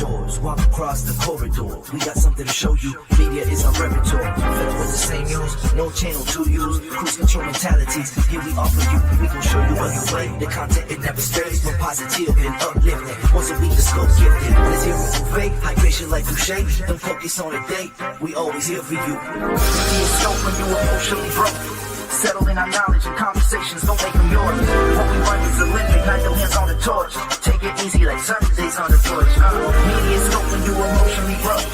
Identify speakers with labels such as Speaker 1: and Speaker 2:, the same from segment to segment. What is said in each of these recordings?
Speaker 1: doors, walk across the corridor. We got something to show you. Media is our repertoire. Fed up with the same news, no channel to use. Cruise control mentalities. Here we offer you. We gon' show you other way. The content it never stays. We're positive and uplifting. Once a week the scope gifted. Let's hear it from fake. Hydration like Boucher. Don't focus on a date. We always here for you. MediaScope when you emotionally broke. Settle in our knowledge and conversations, don't make them yours. What we run is a limit, not your hands on the torch. Take it easy like Sundays on the porch. MediaScope when you emotionally broke.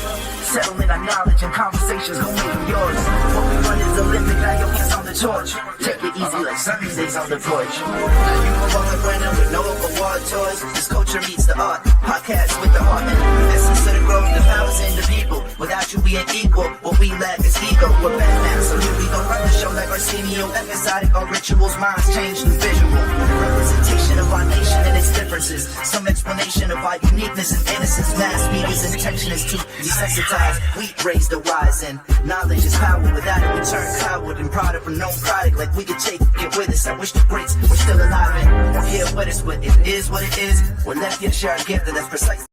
Speaker 1: Settle in our knowledge and conversations, don't make them yours. What we run is a limit, not your hands on the torch. Take it easy like Sundays on the porch. Now you move on with Brandon with no award toys. This culture meets the art, podcast with the heart. Essence of the growth, the powers in the people. Without you being equal, what we lack is ego. We're bad now, so here we go run the show like Arsenio. Episodic or rituals, minds change the visual. Representation of our nation and its differences. Some explanation of our uniqueness and innocence. Mass media's intention is to desensitize. We raise the wise and knowledge is power. Without it, we turn coward and proud of a known product. Like we could take it with us. I wish the greats were still alive and here with us, but it is what it is. We're left here to share a gift, and that's precise.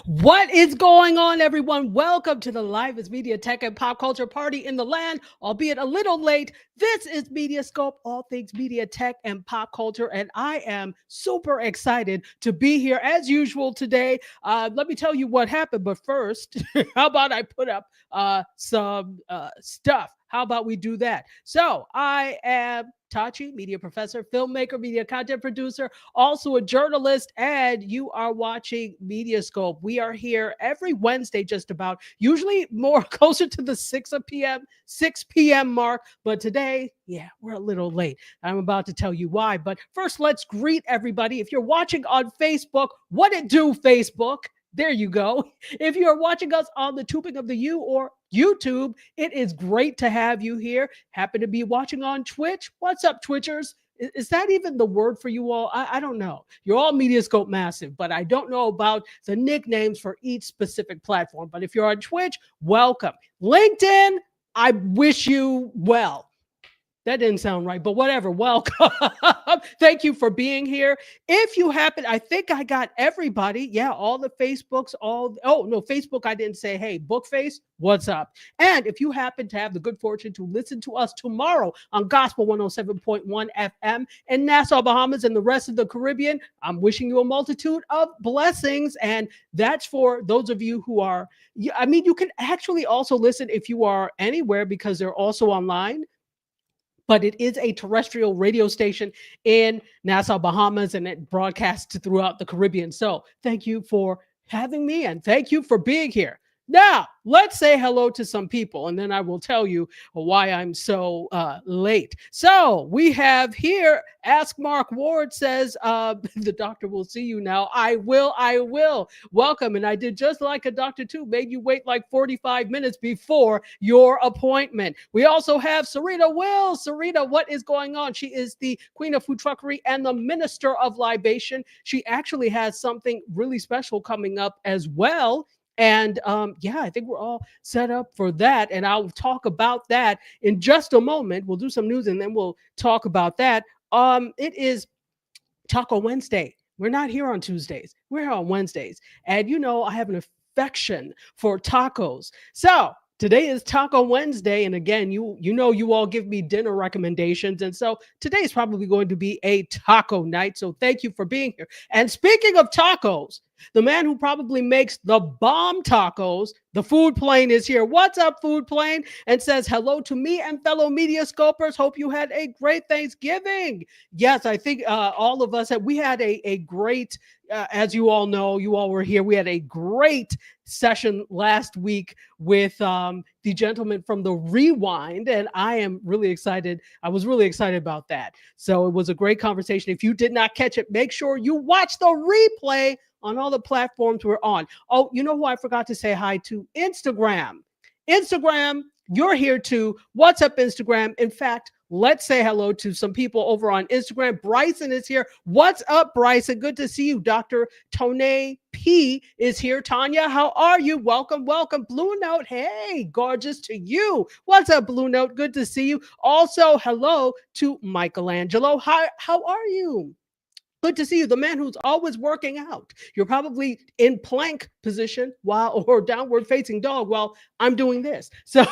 Speaker 2: What is going on, everyone? Welcome to the livest media, tech, and pop culture party in the land, albeit a little late. This is MediaScope, all things media, tech, and pop culture, and I am super excited to be here as usual today. Let me tell you what happened, but first, how about I put up some stuff? How about we do that? So I am Tachi, media professor, filmmaker, media content producer, also a journalist, and you are watching MediaScope. We are here every Wednesday, just about, usually more closer to the 6 p.m. mark, but today, yeah, we're a little late. I'm about to tell you why, but first, let's greet everybody. If you're watching on Facebook, what it do, Facebook? There you go. If you are watching us on the Tubing of the U or YouTube, it is great to have you here. Happen to be watching on Twitch. What's up, Twitchers? Is that even the word for you all? I don't know. You're all MediaScope massive, but I don't know about the nicknames for each specific platform. But if you're on Twitch, welcome. LinkedIn, I wish you well. That didn't sound right, but whatever. Welcome. Thank you for being here. If you happen, I think I got everybody. Yeah, all the Facebooks, Facebook, I didn't say, hey, Bookface, what's up? And if you happen to have the good fortune to listen to us tomorrow on Gospel 107.1 FM in Nassau, Bahamas, and the rest of the Caribbean, I'm wishing you a multitude of blessings. And that's for those of you who are, I mean, you can actually also listen if you are anywhere because they're also online. But it is a terrestrial radio station in Nassau, Bahamas, and it broadcasts throughout the Caribbean. So thank you for having me and thank you for being here. Now, let's say hello to some people, and then I will tell you why I'm so late. So we have here, Ask Mark Ward says, the doctor will see you now. I will. Welcome. And I did just like a doctor too, made you wait like 45 minutes before your appointment. We also have Sarita Will. Sarita, what is going on? She is the Queen of Food Truckery and the Minister of Libation. She actually has something really special coming up as well. And I think we're all set up for that. And I'll talk about that in just a moment. We'll do some news and then we'll talk about that. It is Taco Wednesday. We're not here on Tuesdays. We're here on Wednesdays. And you know, I have an affection for tacos. So today is Taco Wednesday. And again, you know, you all give me dinner recommendations. And so today is probably going to be a taco night. So thank you for being here. And speaking of tacos, the man who probably makes the bomb tacos, the Food Plane, is here. What's up, Food Plane? And says hello to me and fellow MediaScopers. Hope you had a great Thanksgiving. Yes, I think all of us we had a great, as you all know, you all were here. We had a great session last week with the gentleman from the Rewind, and I am really excited. I was really excited about that. So it was a great conversation. If you did not catch it, make sure you watch the replay on all the platforms we're on. Oh, you know who I forgot to say hi to? Instagram. Instagram, you're here too. What's up, Instagram? In fact, let's say hello to some people over on Instagram. Bryson is here. What's up, Bryson? Good to see you. Dr. Tone P is here. Tanya, how are you? Welcome. Blue Note, hey, gorgeous to you. What's up, Blue Note? Good to see you. Also, hello to Michelangelo. How are you? Good to see you. The man who's always working out. You're probably in plank position or downward facing dog while I'm doing this. So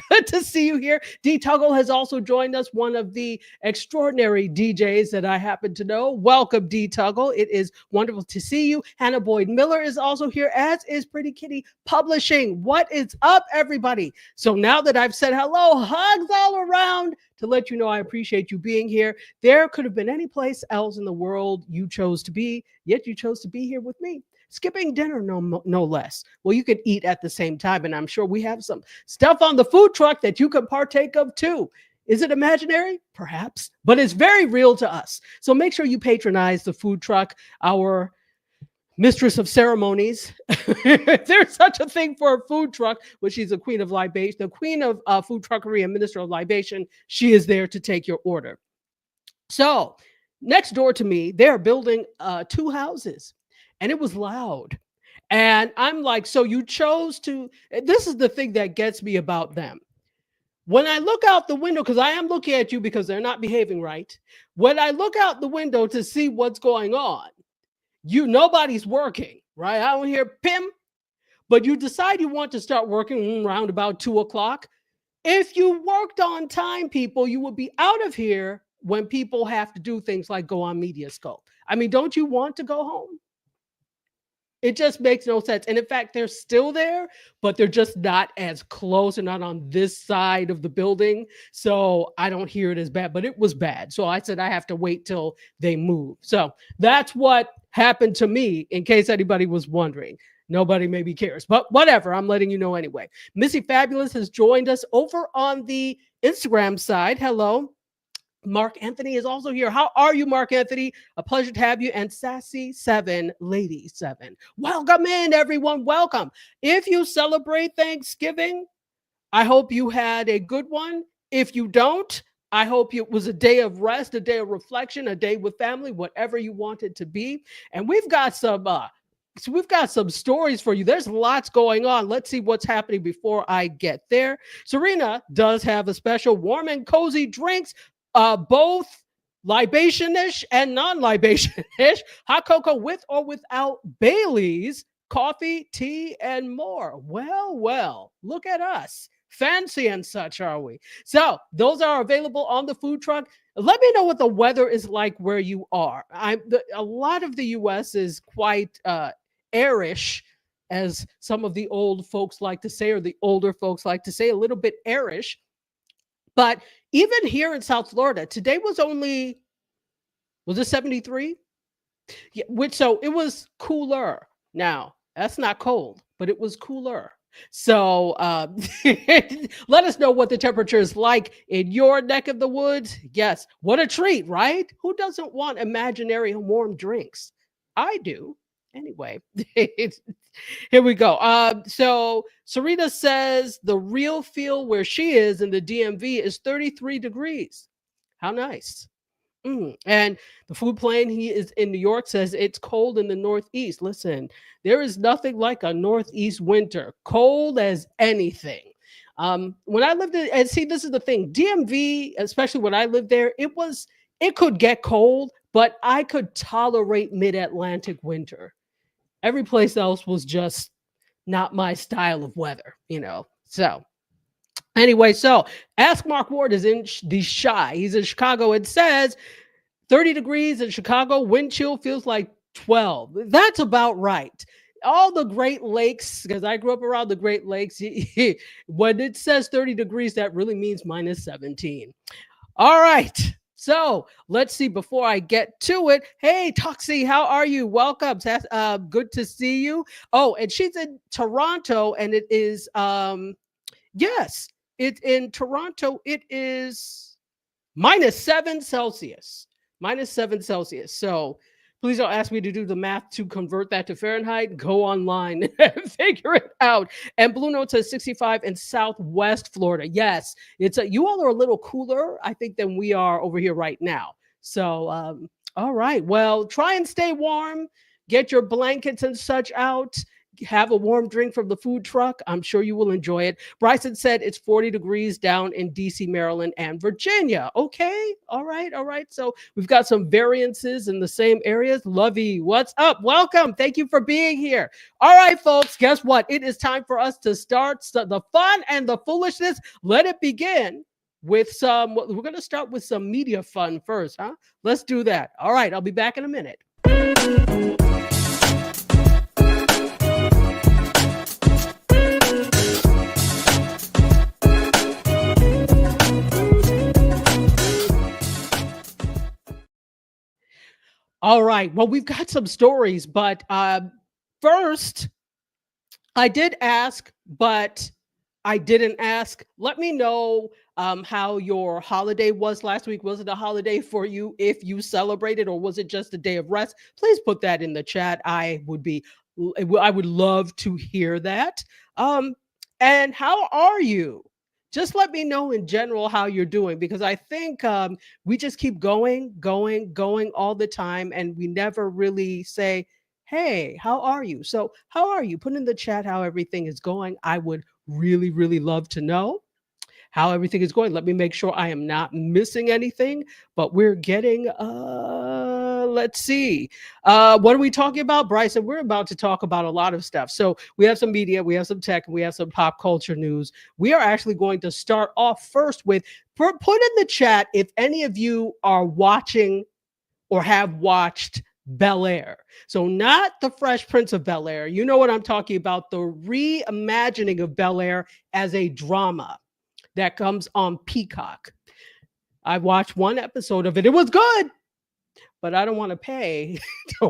Speaker 2: good to see you here. D Tuggle has also joined us, one of the extraordinary DJs that I happen to know. Welcome, D Tuggle. It is wonderful to see you. Hannah Boyd Miller is also here, as is Pretty Kitty Publishing. What is up, everybody? So now that I've said hello, hugs all around to let you know I appreciate you being here. There could have been any place else in the world you chose to be, yet you chose to be here with me. Skipping dinner, no less. Well, you could eat at the same time, and I'm sure we have some stuff on the food truck that you can partake of too. Is it imaginary? Perhaps, but it's very real to us. So make sure you patronize the food truck, our mistress of ceremonies. There's such a thing for a food truck, but she's the queen of libation, the queen of food truckery and minister of libation. She is there to take your order. So next door to me, they're building 2 houses, and it was loud. And I'm like, so you chose to, this is the thing that gets me about them. When I look out the window, because I am looking at you because they're not behaving right. When I look out the window to see what's going on, nobody's working, right? I don't hear Pim, but you decide you want to start working around about 2 o'clock. If you worked on time, people, you would be out of here when people have to do things like go on MediaScope. I mean, don't you want to go home? It just makes no sense. And in fact, they're still there, but they're just not as close. They're not on this side of the building. So I don't hear it as bad, but it was bad. So I said, I have to wait till they move. So that's what happened to me, in case anybody was wondering. Nobody maybe cares, but whatever. I'm letting you know anyway. Missy Fabulous has joined us over on the Instagram side. Hello. Mark Anthony is also here. How are you, Mark Anthony? A pleasure to have you. And Sassy7 Lady 7. Welcome in, everyone. Welcome. If you celebrate Thanksgiving, I hope you had a good one. If you don't, I hope it was a day of rest, a day of reflection, a day with family, whatever you want it to be. And we've got some stories for you. There's lots going on. Let's see what's happening before I get there. Serena does have a special warm and cozy drinks, both libation-ish and non-libation-ish, hot cocoa with or without Bailey's, coffee, tea, and more. Well, look at us. Fancy and such, are we? So those are available on the food truck. Let me know what the weather is like where you are. A lot of the U.S. is quite airish, as some of the old folks like to say, or the older folks like to say, a little bit airish. But even here in South Florida, today was it 73? Yeah, so it was cooler. Now, that's not cold, but it was cooler. So let us know what the temperature is like in your neck of the woods. Yes, what a treat, right? Who doesn't want imaginary warm drinks? I do. Anyway, here we go. So Sarita says the real feel where she is in the DMV is 33 degrees. How nice. And the food plane, he is in New York, says it's cold in the Northeast. Listen, there is nothing like a Northeast winter, cold as anything. When I lived in, and see, this is the thing, DMV, especially when I lived there, it could get cold, but I could tolerate mid-Atlantic winter. Every place else was just not my style of weather, So anyway, so Ask Mark Ward is in the Chi. He's in Chicago. It says 30 degrees in Chicago. Wind chill feels like 12. That's about right. All the Great Lakes, because I grew up around the Great Lakes, when it says 30 degrees, that really means minus 17. All right. So let's see before I get to it. Hey, Toxie, how are you? Welcome. Good to see you. Oh, and she's in Toronto, and it is, yes, it's in Toronto. It is minus 7 Celsius. Minus 7 Celsius. So please don't ask me to do the math to convert that to Fahrenheit. Go online and figure it out. And Blue Note says 65 in Southwest Florida. Yes, you all are a little cooler, I think, than we are over here right now. So, all right. Well, try and stay warm. Get your blankets and such out. have a warm drink from the food truck. I'm sure you will enjoy it. Bryson said it's 40 degrees down in DC, Maryland, and Virginia. Okay. All right. All right. So we've got some variances in the same areas. Lovey, what's up? Welcome. Thank you for being here. All right, folks. Guess what? It is time for us to start the fun and the foolishness. Let it begin with we're going to start with some media fun first, huh? Let's do that. All right. I'll be back in a minute. All right. Well, we've got some stories, but first, I did ask, but I didn't ask. Let me know how your holiday was last week. Was it a holiday for you if you celebrated, or was it just a day of rest? Please put that in the chat. I would love to hear that. And how are you? Just let me know in general how you're doing, because I think we just keep going all the time, and we never really say, hey, how are you? So how are you? Put in the chat how everything is going. I would really, really love to know how everything is going. Let me make sure I am not missing anything, but we're getting, let's see. What are we talking about, Bryson? We're about to talk about a lot of stuff. So we have some media, we have some tech, and we have some pop culture news. We are actually going to start off first with, put in the chat if any of you are watching or have watched Bel-Air. So not the Fresh Prince of Bel-Air. You know what I'm talking about, the reimagining of Bel-Air as a drama that comes on Peacock. I watched one episode of it. It was good, but I don't want to pay.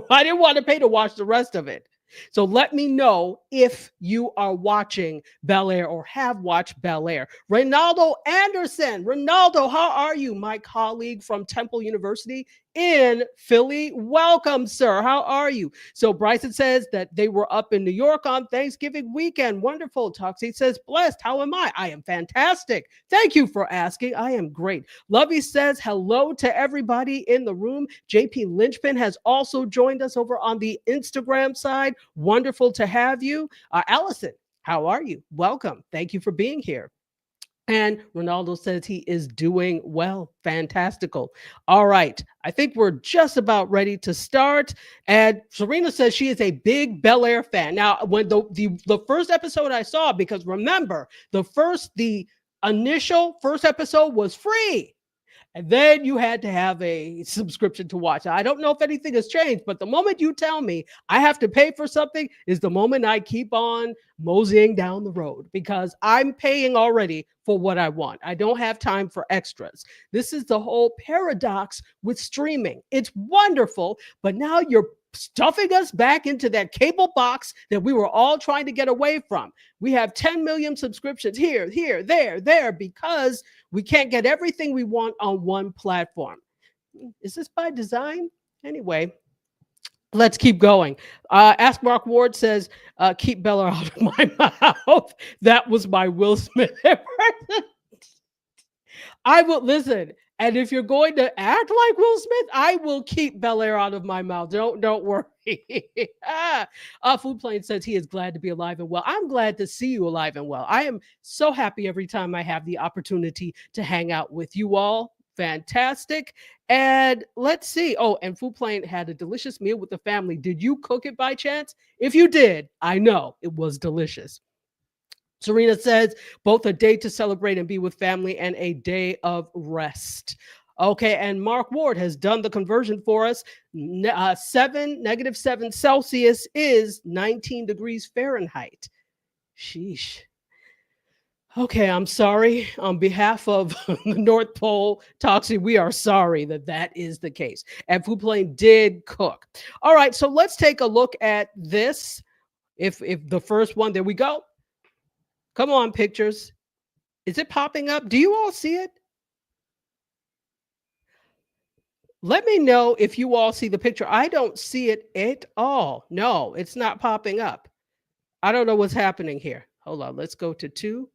Speaker 2: I didn't want to pay to watch the rest of it. So let me know if you are watching Bel-Air or have watched Bel-Air. Ronaldo Anderson. Ronaldo, how are you? My colleague from Temple University in Philly. Welcome, sir. How are you? So Bryson says that they were up in New York on Thanksgiving weekend. Wonderful. Toxie says, blessed. How am I? I am fantastic. Thank you for asking. I am great. Lovey says, hello to everybody in the room. JP Lynchpin has also joined us over on the Instagram side. Wonderful to have you. Allison, how are you? Welcome. Thank you for being here. And Ronaldo says he is doing well. Fantastical. All right. I think we're just about ready to start. And Serena says she is a big Bel-Air fan. Now, when the first episode I saw, because remember, the initial first episode was free. And then you had to have a subscription to watch. I don't know if anything has changed, but the moment you tell me I have to pay for something is the moment I keep on moseying down the road, because I'm paying already for what I want. I don't have time for extras. This is the whole paradox with streaming. It's wonderful, but now you're stuffing us back into that cable box that we were all trying to get away from. We have 10 million subscriptions here, there, because we can't get everything we want on one platform. Is this by design? Anyway, let's keep going. Ask Mark Ward says, keep Bella out of my mouth. That was my Will Smith. I will listen. And if you're going to act like Will Smith, I will keep Bel-Air out of my mouth. Don't worry. Food Plane says he is glad to be alive and well. I'm glad to see you alive and well. I am so happy every time I have the opportunity to hang out with you all. Fantastic. And let's see. Oh, and Food Plane had a delicious meal with the family. Did you cook it by chance? If you did, I know it was delicious. Serena says both a day to celebrate and be with family and a day of rest. Okay, and Mark Ward has done the conversion for us. -7 Celsius is 19 degrees Fahrenheit. Sheesh. Okay, I'm sorry. On behalf of the North Pole Toxie, we are sorry that is the case. And Food Plane did cook. All right, so let's take a look at this. If the first one, there we go. Come on, pictures. Is it popping up? Do you all see it? Let me know if you all see the picture. I don't see it at all. No, it's not popping up. I don't know what's happening here. Hold on. Let's go to 2.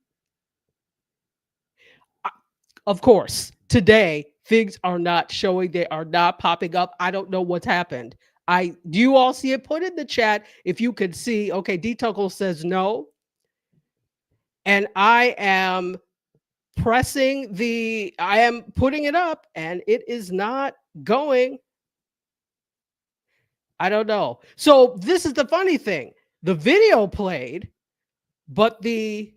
Speaker 2: Of course, today, things are not showing. They are not popping up. I don't know what's happened. Do you all see it? Put in the chat if you could see. Okay, D-Tuggle says no. And I am I am putting it up and it is not going. I don't know. So this is the funny thing. The video played, but these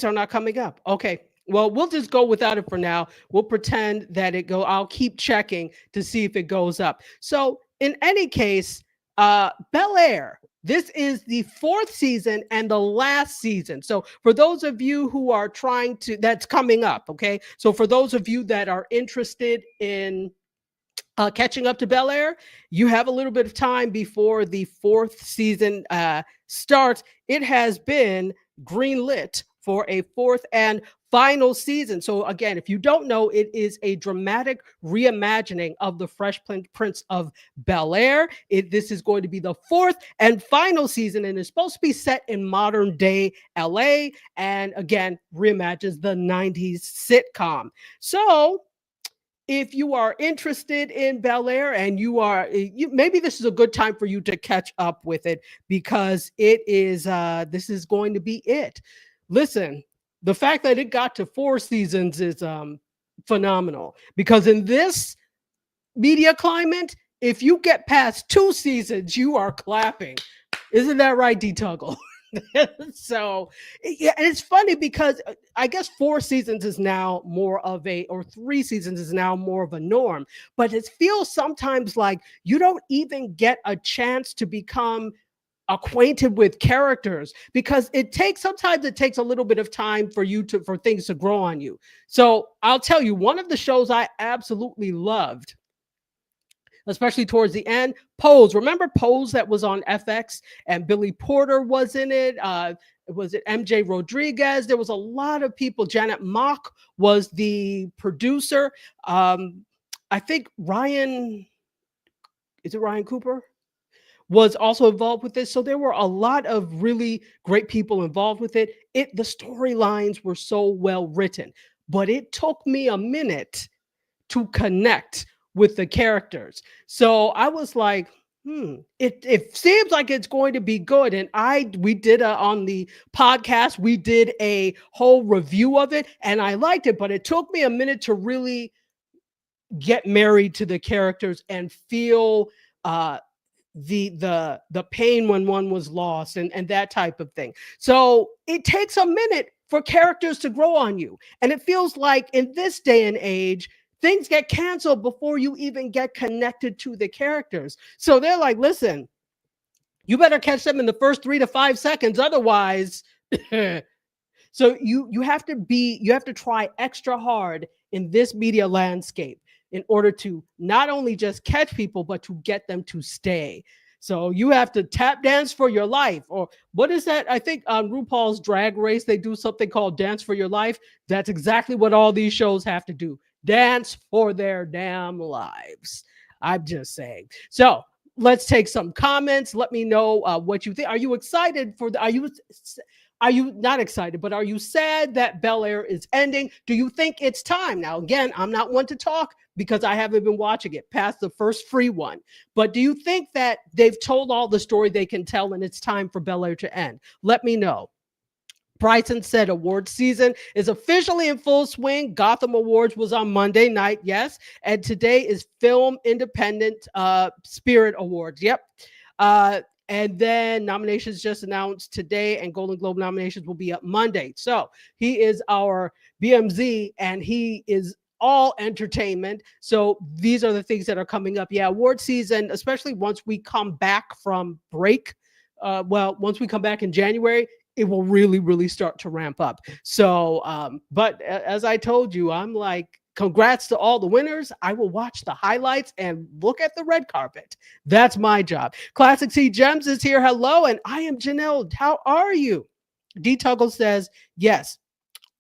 Speaker 2: are not coming up. Okay. Well, we'll just go without it for now. We'll pretend that it go. I'll keep checking to see if it goes up. So in any case, Bel Air, this is the 4th season and the last season. So for those of you who are that's coming up. Okay. So for those of you that are interested in catching up to Bel Air, you have a little bit of time before the 4th season starts. It has been greenlit for a 4th and final season. So again, if you don't know, it is a dramatic reimagining of the Fresh Prince of Bel Air. This is going to be the 4th and final season, and it's supposed to be set in modern day LA, and again, reimagines the 90s sitcom. So if you are interested in Bel Air and maybe this is a good time for you to catch up with it, because this is going to be it. Listen, the fact that it got to 4 seasons is phenomenal, because in this media climate, if you get past 2 seasons, you are clapping. Isn't that right, D-Tuggle? So yeah, and it's funny because I guess 4 seasons is now more of or 3 seasons is now more of a norm, but it feels sometimes like you don't even get a chance to become acquainted with characters, because sometimes it takes a little bit of time for things to grow on you. So I'll tell you, one of the shows I absolutely loved, especially towards the end, Pose. Remember Pose, that was on FX, and Billy Porter was in it? Was it MJ Rodriguez? There was a lot of people. Janet Mock was the producer. I think Ryan Cooper was also involved with this. So there were a lot of really great people involved with it. The storylines were so well written, but it took me a minute to connect with the characters. So I was like, it seems like it's going to be good. And we did on the podcast, we did a whole review of it, and I liked it, but it took me a minute to really get married to the characters and feel the pain when one was lost and that type of thing. So it takes a minute for characters to grow on you. And it feels like in this day and age, things get canceled before you even get connected to the characters. So they're like, listen, you better catch them in the first 3 to 5 seconds. Otherwise, so you have to try extra hard in this media landscape in order to not only just catch people, but to get them to stay. So you have to tap dance for your life. Or what is that? I think on RuPaul's Drag Race, they do something called Dance for Your Life. That's exactly what all these shows have to do. Dance for their damn lives. I'm just saying. So let's take some comments. Let me know what you think. Are you excited are you not excited, but are you sad that Bel Air is ending? Do you think it's time? Now, again, I'm not one to talk because I haven't been watching it past the first free one. But do you think that they've told all the story they can tell and it's time for Bel Air to end? Let me know. Bryson said award season is officially in full swing. Gotham Awards was on Monday night, yes. And today is Film Independent Spirit Awards. Yep. And then nominations just announced today, and Golden Globe nominations will be up Monday. So he is our BMZ, and he is all entertainment. So these are the things that are coming up. Yeah, award season, especially once we come back from break. Once we come back in January, it will really, really start to ramp up. So, but as I told you, I'm like, congrats to all the winners. I will watch the highlights and look at the red carpet. That's my job. Classic C Gems is here. Hello. And I am Janelle. How are you? D-Tuggle says, yes.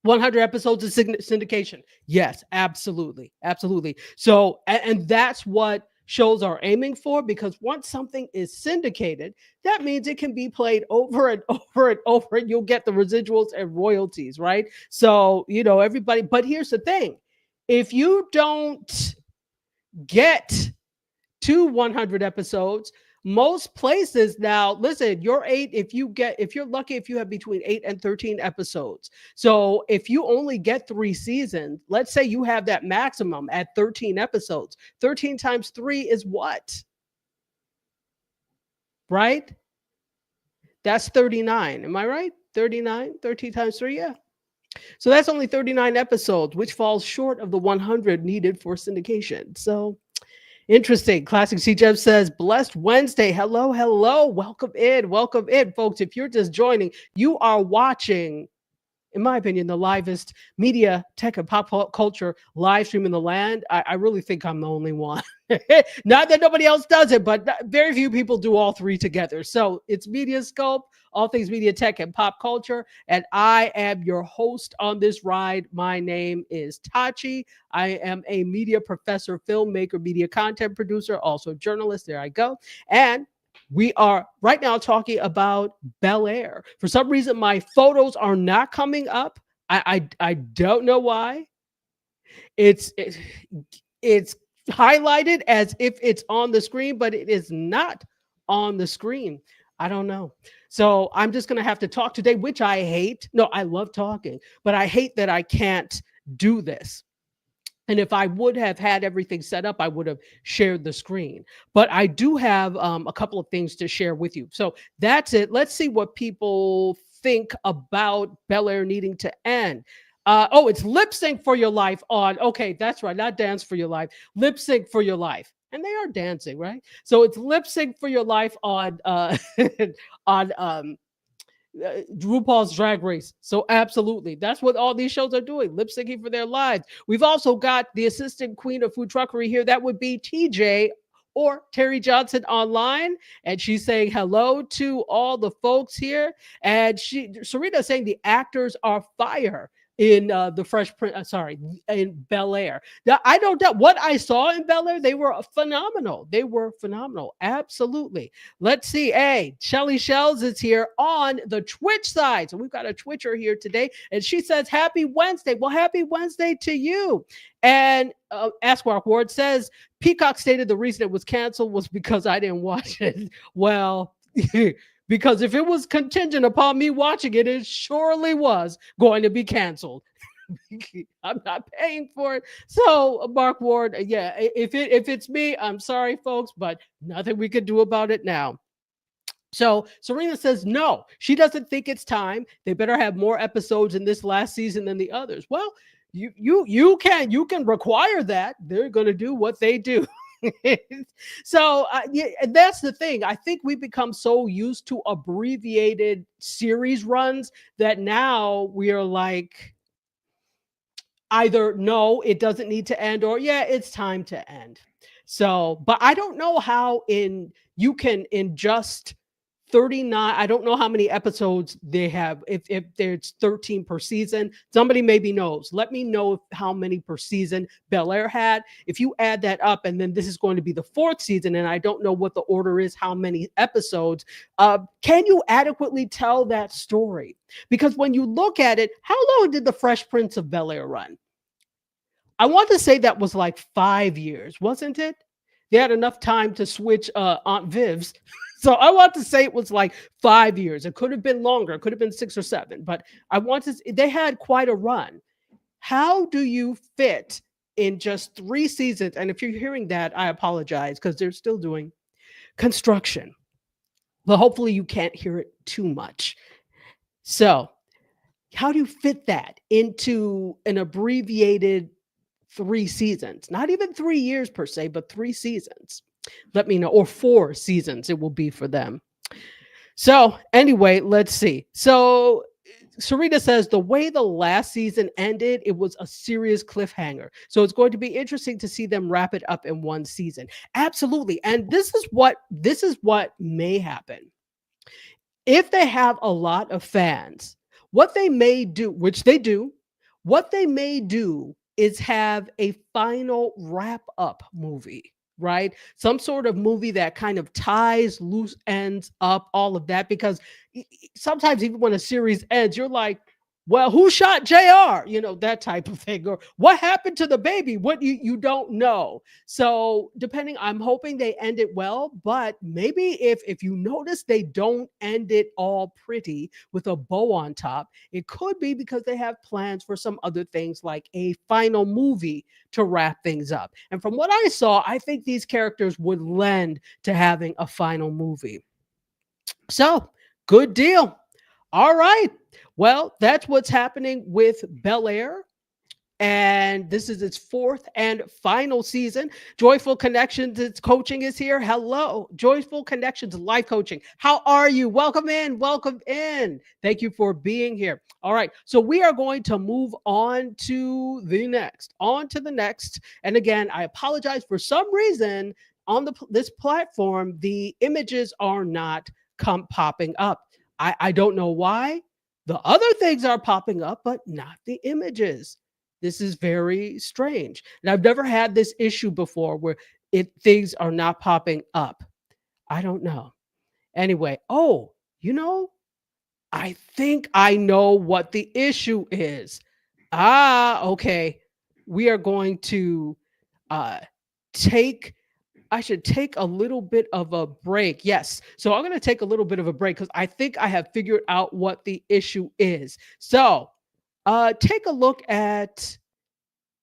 Speaker 2: 100 episodes of syndication. Yes, absolutely. Absolutely. So, and that's what shows are aiming for, because once something is syndicated, that means it can be played over and over and over, and you'll get the residuals and royalties, right? So, everybody, but here's the thing. If you don't get to 100 episodes. Most places now, listen, if you're lucky, if you have between 8 and 13 episodes. So if you only get 3 seasons, let's say you have that maximum at 13 episodes. 13 times 3 is what? Right? That's 39. Am I right? 39, 13 times 3, yeah. So that's only 39 episodes, which falls short of the 100 needed for syndication. So interesting. Classic C. Jeff says, blessed Wednesday. Hello, hello. Welcome in, folks. If you're just joining, you are watching, in my opinion, the livest media, tech, and pop culture live stream in the land. I really think I'm the only one. Not that nobody else does it, but very few people do all three together. So it's MediaScope, all things media, tech, and pop culture. And I am your host on this ride. My name is Tachi. I am a media professor, filmmaker, media content producer, also journalist. There I go. And we are right now talking about Bel Air. For some reason, my photos are not coming up. I don't know why. It's highlighted as if it's on the screen, but it is not on the screen. I don't know. So I'm just going to have to talk today, which I hate. No, I love talking, but I hate that I can't do this. And if I would have had everything set up, I would have shared the screen. But I do have a couple of things to share with you. So that's it. Let's see what people think about Bel Air needing to end. It's lip sync for your life on. Okay, that's right. Not dance for your life. Lip sync for your life. And they are dancing, right? So it's lip sync for your life on on RuPaul's Drag Race. So absolutely, that's what all these shows are doing, lip syncing for their lives. We've also got the assistant queen of food truckery here. That would be TJ or Terry Johnson online, and she's saying hello to all the folks here. And Serena saying the actors are fire in the Fresh Prince, in Bel Air. Now, I don't doubt what I saw in Bel Air. They were phenomenal. They were phenomenal. Absolutely. Let's see. Hey, Shelly Shells is here on the Twitch side. So we've got a Twitcher here today, and she says, happy Wednesday. Well, happy Wednesday to you. And Asquark Ward says, Peacock stated the reason it was canceled was because I didn't watch it. Well, because if it was contingent upon me watching it, it surely was going to be canceled. I'm not paying for it. So, Mark Ward, yeah, if it's me, I'm sorry, folks, but nothing we could do about it now. So Serena says no, she doesn't think it's time. They better have more episodes in this last season than the others. Well, you can require that. They're going to do what they do. So yeah, that's the thing. I think we become so used to abbreviated series runs that now we are like, either no, it doesn't need to end, or yeah, it's time to end. So, but I don't know how you can in just 39, I don't know how many episodes they have, if there's 13 per season. Somebody maybe knows. Let me know how many per season Bel Air had. If you add that up, and then this is going to be the 4th season, and I don't know what the order is, how many episodes, can you adequately tell that story? Because when you look at it, how long did the Fresh Prince of Bel Air run? I want to say that was like 5 years, wasn't it? They had enough time to switch Aunt Viv's. So I want to say it was like 5 years. It could have been longer. It could have been 6 or 7. But they had quite a run. How do you fit in just 3 seasons? And if you're hearing that, I apologize, because they're still doing construction. But hopefully you can't hear it too much. So how do you fit that into an abbreviated 3 seasons? Not even 3 years per se, but 3 seasons. Let me know, or 4 seasons it will be for them. So anyway, let's see. So Serena says the way the last season ended, it was a serious cliffhanger. So it's going to be interesting to see them wrap it up in 1 season. Absolutely. And this is what may happen. If they have a lot of fans, what they may do, which they do, what they may do is have a final wrap up movie, right? Some sort of movie that kind of ties loose ends up, all of that, because sometimes even when a series ends, you're like, well, who shot JR? That type of thing. Or what happened to the baby? What you don't know. So depending, I'm hoping they end it well, but maybe if you notice they don't end it all pretty with a bow on top, it could be because they have plans for some other things like a final movie to wrap things up. And from what I saw, I think these characters would lend to having a final movie. So, good deal. All right. Well, that's what's happening with Bel Air. And this is its fourth and final season. Joyful Connections, its coaching is here. Hello, Joyful Connections life coaching. How are you? Welcome in. Welcome in. Thank you for being here. All right. So we are going to move on to the next. On to the next. And again, I apologize for some reason on this platform, the images are not popping up. I don't know why. The other things are popping up, but not the images. This is very strange. And I've never had this issue before where things are not popping up. I don't know. Anyway, I think I know what the issue is. Okay. We are going to take I should take a little bit of a break. Yes. So I'm going to take a little bit of a break because I think I have figured out what the issue is. So take a look at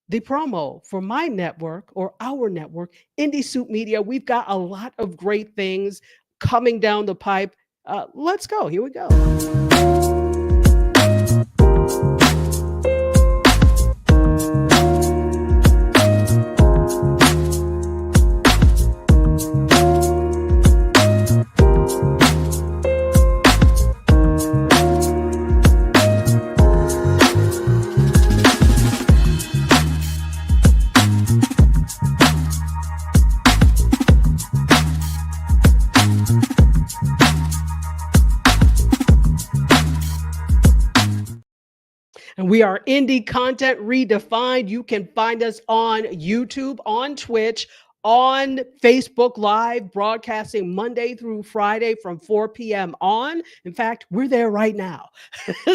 Speaker 2: the promo for my network or our network, Indie Soup Media. We've got a lot of great things coming down the pipe. Let's go. Here we go. And we are Indie Content Redefined. You can find us on YouTube, on Twitch, on Facebook Live, broadcasting Monday through Friday from 4 p.m. on. In fact, we're there right now.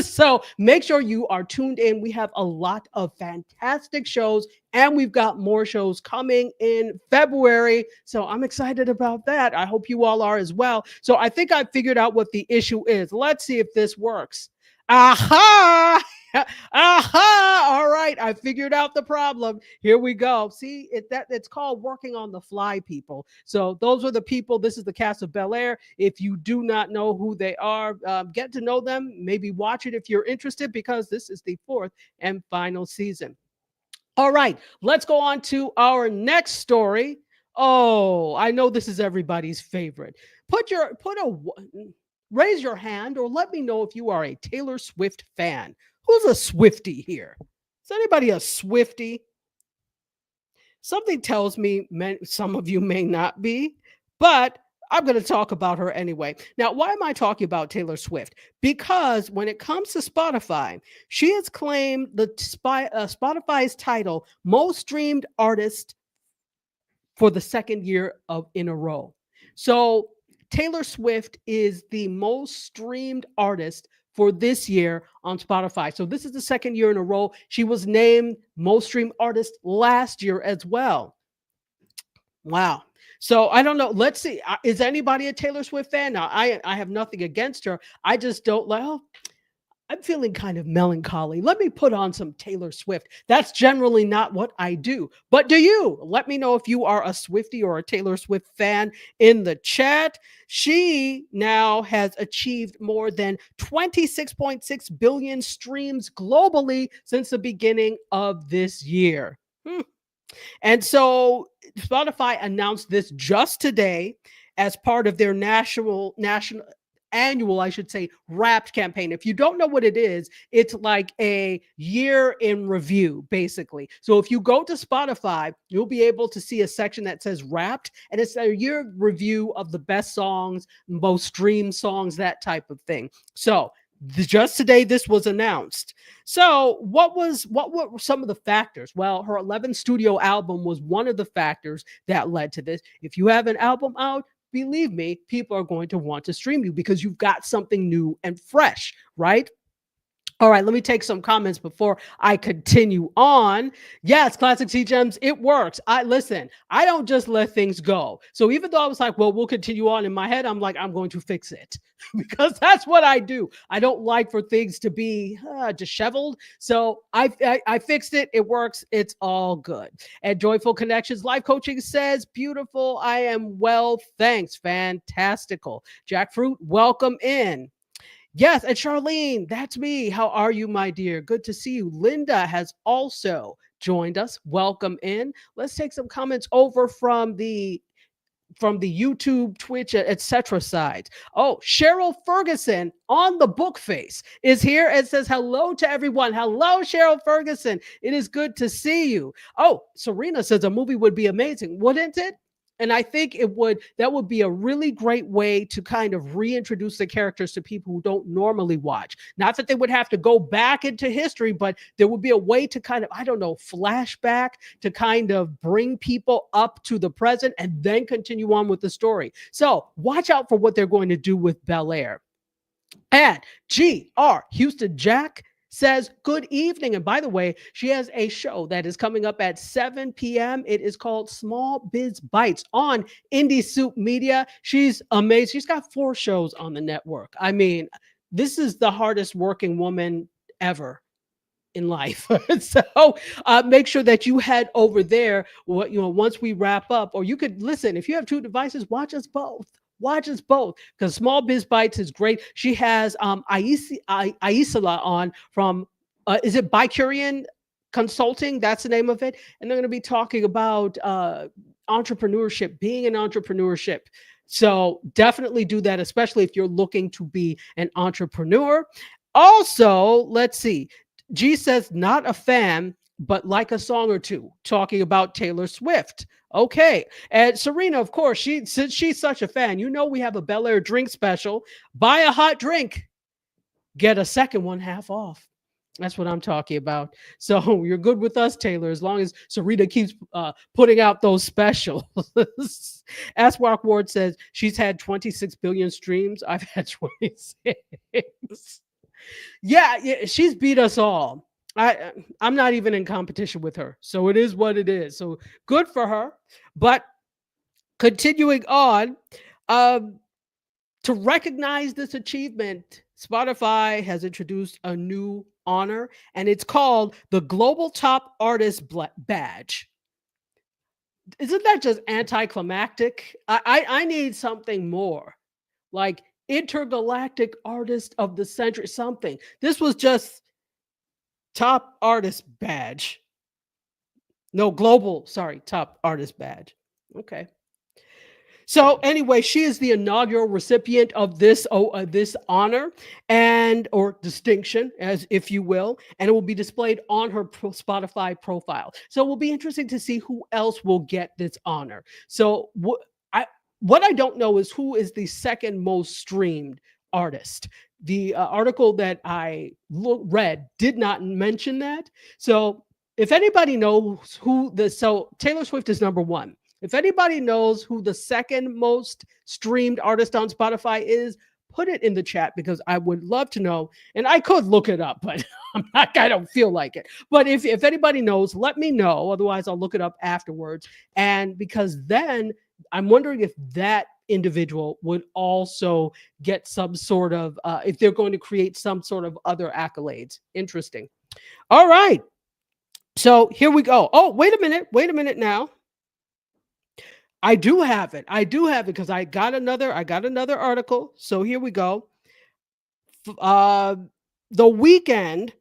Speaker 2: So make sure you are tuned in. We have a lot of fantastic shows, and we've got more shows coming in February. So I'm excited about that. I hope you all are as well. So I think I figured out what the issue is. Let's see if this works. Aha! Aha! All right, I figured out the problem. Here we go. See, it's called working on the fly, people. So those are the people. This is the cast of Bel Air. If you do not know who they are, get to know them. Maybe watch it if you're interested, because this is the fourth and final season. All right, let's go on to our next story. Oh, I know this is everybody's favorite. Raise your hand or let me know if you are a Taylor Swift fan. Who's a Swiftie here? Is anybody a Swiftie? Something tells me some of you may not be, but I'm going to talk about her anyway. Now, why am I talking about Taylor Swift? Because when it comes to Spotify, she has claimed the Spotify's title most streamed artist for the second year in a row. So Taylor Swift is the most streamed artist for this year on Spotify. So this is the second year in a row. She was named most streamed artist last year as well. Wow. So I don't know. Let's see. Is anybody a Taylor Swift fan? Now, I have nothing against her. I just don't. Well, I'm feeling kind of melancholy. Let me put on some Taylor Swift. That's generally not what I do. But do you? Let me know if you are a Swiftie or a Taylor Swift fan in the chat. She now has achieved more than 26.6 billion streams globally since the beginning of this year. And so Spotify announced this just today as part of their annual, I should say, Wrapped campaign. If you don't know what it is, it's like a year in review, basically. So if you go to Spotify, you'll be able to see a section that says Wrapped, and it's a year review of the best songs, most streamed songs, that type of thing. So just today, this was announced. So what were some of the factors? Well, her 11th studio album was one of the factors that led to this. If you have an album out, believe me, people are going to want to stream you because you've got something new and fresh, right? All right, let me take some comments before I continue on. Yes, Classic Sea Gems, it works. I don't just let things go. So even though I was like, well, we'll continue on in my head, I'm like, I'm going to fix it because that's what I do. I don't like for things to be disheveled. So I fixed it. It works. It's all good. And Joyful Connections Life Coaching says, beautiful. I am well. Thanks. Fantastical. Jackfruit, welcome in. Yes, and Charlene, that's me. How are you, my dear? Good to see you. Linda has also joined us. Welcome in. Let's take some comments over from the YouTube, Twitch, etc. sides. Oh, Cheryl Ferguson on the book face is here and says hello to everyone. Hello, Cheryl Ferguson. It is good to see you. Oh, Serena says a movie would be amazing, wouldn't it? And I think that would be a really great way to kind of reintroduce the characters to people who don't normally watch. Not that they would have to go back into history, but there would be a way to kind of, I don't know, flashback to kind of bring people up to the present and then continue on with the story. So watch out for what they're going to do with Bel Air. And G.R. Houston Jack says, good evening. And by the way, she has a show that is coming up at 7 p.m. It is called Small Biz Bites on Indie Soup Media. She's amazing. She's got 4 shows on the network. I mean, this is the hardest working woman ever in life. So make sure that you head over there, once we wrap up, or you could listen. If you have 2 devices, watch us both. Watch us both, because Small Biz Bites is great. She has Aisala on from, is it Bicurian Consulting? That's the name of it. And they're going to be talking about entrepreneurship, being in entrepreneurship. So definitely do that, especially if you're looking to be an entrepreneur. Also, let's see. G says, not a fan, but like a song or two, talking about Taylor Swift. Okay. And Serena, of course, since she's such a fan, we have a Bel Air drink special. Buy a hot drink, get a second one half off. That's what I'm talking about. So you're good with us, Taylor, as long as Serena keeps putting out those specials. Aswak Ward says she's had 26 billion streams. I've had 26. Yeah, she's beat us all. I'm not even in competition with her. So it is what it is. So good for her. But continuing on, to recognize this achievement, Spotify has introduced a new honor, and it's called the Global Top Artist Badge. Isn't that just anticlimactic? I need something more, like Intergalactic Artist of the Century, something. This was just Top Artist Badge. No, Top Artist Badge. Okay. So anyway, she is the inaugural recipient of this honor or distinction, as if you will, and it will be displayed on her Spotify profile. So it will be interesting to see who else will get this honor. So what I don't know is who is the second most streamed artist. The article that I read did not mention that. So if anybody knows so Taylor Swift is number 1. If anybody knows who the second most streamed artist on Spotify is, put it in the chat, because I would love to know. And I could look it up, but I don't feel like it. But if anybody knows, let me know. Otherwise, I'll look it up afterwards. And because then I'm wondering if that individual would also get some sort of, if they're going to create some sort of other accolades. Interesting. All right. So here we go. Oh, wait a minute now. I do have it because I got another article. So here we go. The Weeknd,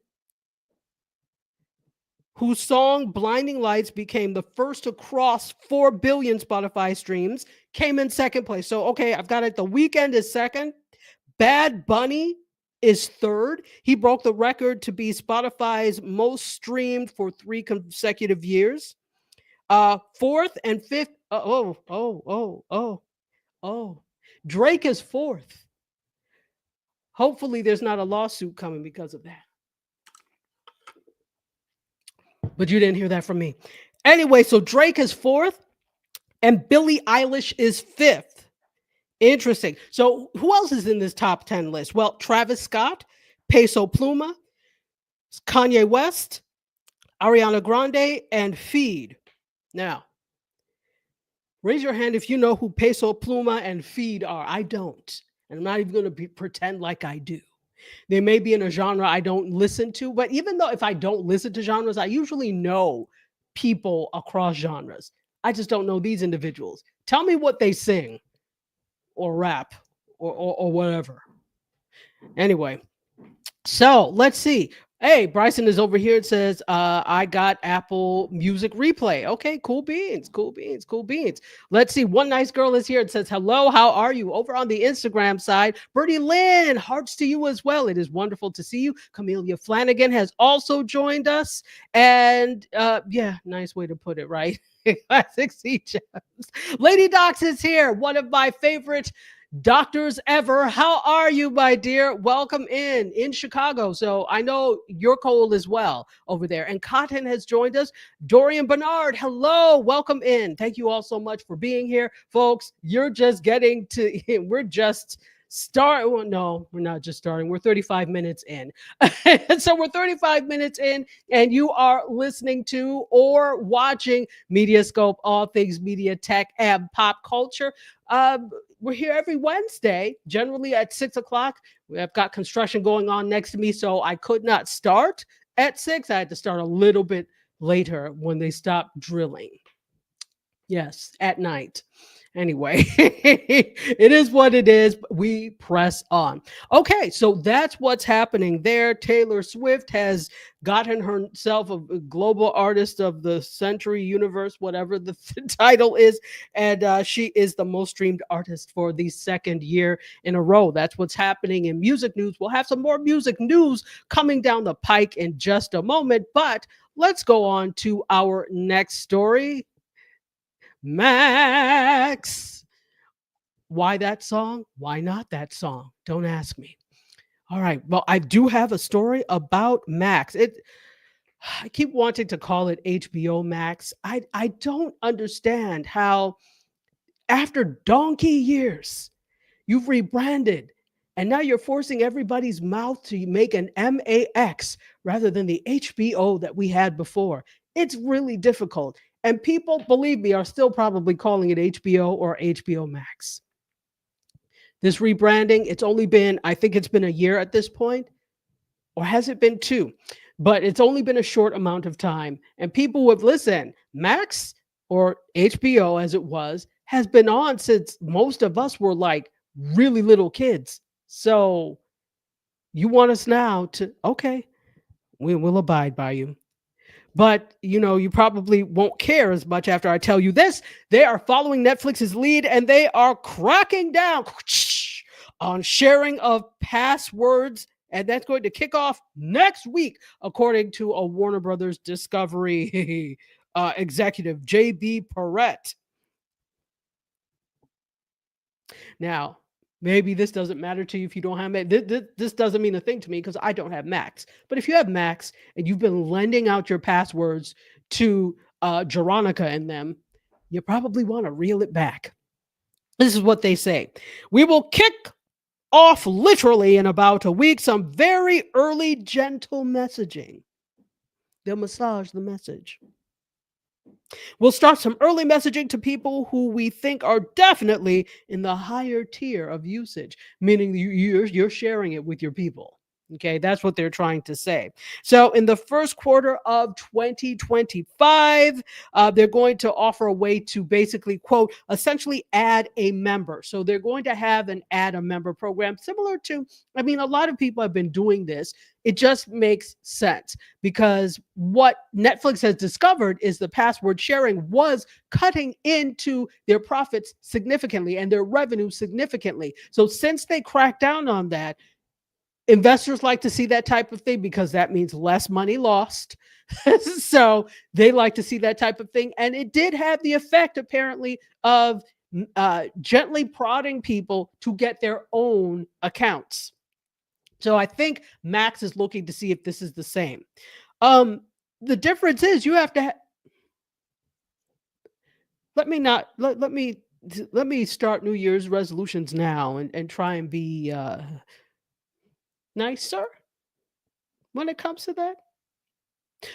Speaker 2: whose song Blinding Lights became the first to cross 4 billion Spotify streams, came in second place. So, okay, I've got it. The Weeknd is second. Bad Bunny is third. He broke the record to be Spotify's most streamed for 3 consecutive years. Fourth and fifth. Drake is fourth. Hopefully there's not a lawsuit coming because of that. But you didn't hear that from me. Anyway, so Drake is fourth and Billie Eilish is fifth. Interesting. So who else is in this top 10 list? Well, Travis Scott, Peso Pluma, Kanye West, Ariana Grande, and Feed. Now, raise your hand if you know who Peso Pluma and Feed are. I don't. And I'm not even going to pretend like I do. They may be in a genre I don't listen to, but even though if I don't listen to genres, I usually know people across genres. I just don't know these individuals. Tell me what they sing or rap or whatever. Anyway, so let's see. Hey, Bryson is over here. It says, I got Apple Music Replay. Okay, cool beans, cool beans, cool beans. Let's see. One nice girl is here. It says, hello, how are you? Over on the Instagram side, Bertie Lynn, hearts to you as well. It is wonderful to see you. Camellia Flanagan has also joined us. And yeah, nice way to put it, right? Classic sea gems. Lady Docs is here. One of my favorite doctors ever. How are you, my dear? Welcome in Chicago. So I know you're cold as well over there. And Cotton has joined us. Dorian Bernard, hello, welcome in. Thank you all so much for being here, folks. You're just getting to, we're just well, no, we're not just starting. We're 35 minutes in. So we're 35 minutes in, and you are listening to or watching MediaScope, all things media, tech, and pop culture. We're here every Wednesday, generally at 6 o'clock. I've got construction going on next to me, so I could not start at 6. I had to start a little bit later when they stopped drilling. Yes, at night. Anyway, it is what it is. We press on. Okay, so that's what's happening there. Taylor Swift has gotten herself a global artist of the century, universe, whatever the title is. And she is the most streamed artist for the second year in a row. That's what's happening in music news. We'll have some more music news coming down the pike in just a moment. But let's go on to our next story. Max. Why that song? Why not that song? Don't ask me. All right. Well, I do have a story about Max. I keep wanting to call it HBO Max. I don't understand how after donkey years you've rebranded and now you're forcing everybody's mouth to make an MAX rather than the HBO that we had before. It's really difficult. And people, believe me, are still probably calling it HBO or HBO Max. This rebranding, it's only been, I think it's been a year at this point, or has it been 2? But it's only been a short amount of time. And people would listen, Max or HBO as it was, has been on since most of us were like really little kids. So you want us now to, okay, we will abide by you. But, you probably won't care as much after I tell you this. They are following Netflix's lead and they are cracking down on sharing of passwords. And that's going to kick off next week, according to a Warner Brothers Discovery executive, J.B. Perrette. Now, maybe this doesn't matter to you if you don't have Max. This doesn't mean a thing to me because I don't have Max. But if you have Max and you've been lending out your passwords to Jeronica and them, you probably want to reel it back. This is what they say. We will kick off literally in about a week some very early gentle messaging. They'll massage the message. We'll start some early messaging to people who we think are definitely in the higher tier of usage, meaning you're sharing it with your people. Okay, that's what they're trying to say. So in the first quarter of 2025, they're going to offer a way to basically, quote, essentially add a member. So they're going to have an add a member program similar to, a lot of people have been doing this. It just makes sense because what Netflix has discovered is the password sharing was cutting into their profits significantly and their revenue significantly. So since they cracked down on that, investors like to see that type of thing because that means less money lost. So they like to see that type of thing. And it did have the effect, apparently, of gently prodding people to get their own accounts. So I think Max is looking to see if this is the same. The difference is you have to let me start New Year's resolutions now and try and be nicer. when it comes to that.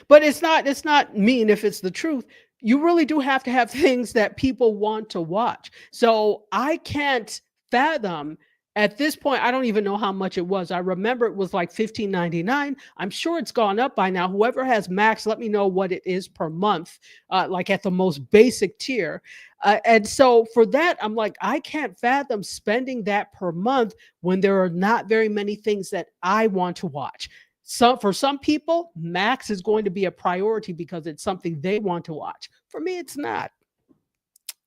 Speaker 2: But it's not mean if it's the truth. You really do have to have things that people want to watch. So I can't fathom at this point. I don't even know how much it was. I remember it was like 15.99. I'm sure it's gone up by now. Whoever has Max, let me know what it is per month, like at the most basic tier. And so for that, I'm like, I can't fathom spending that per month when there are not very many things that I want to watch. So for some people, Max is going to be a priority because it's something they want to watch. For me, it's not.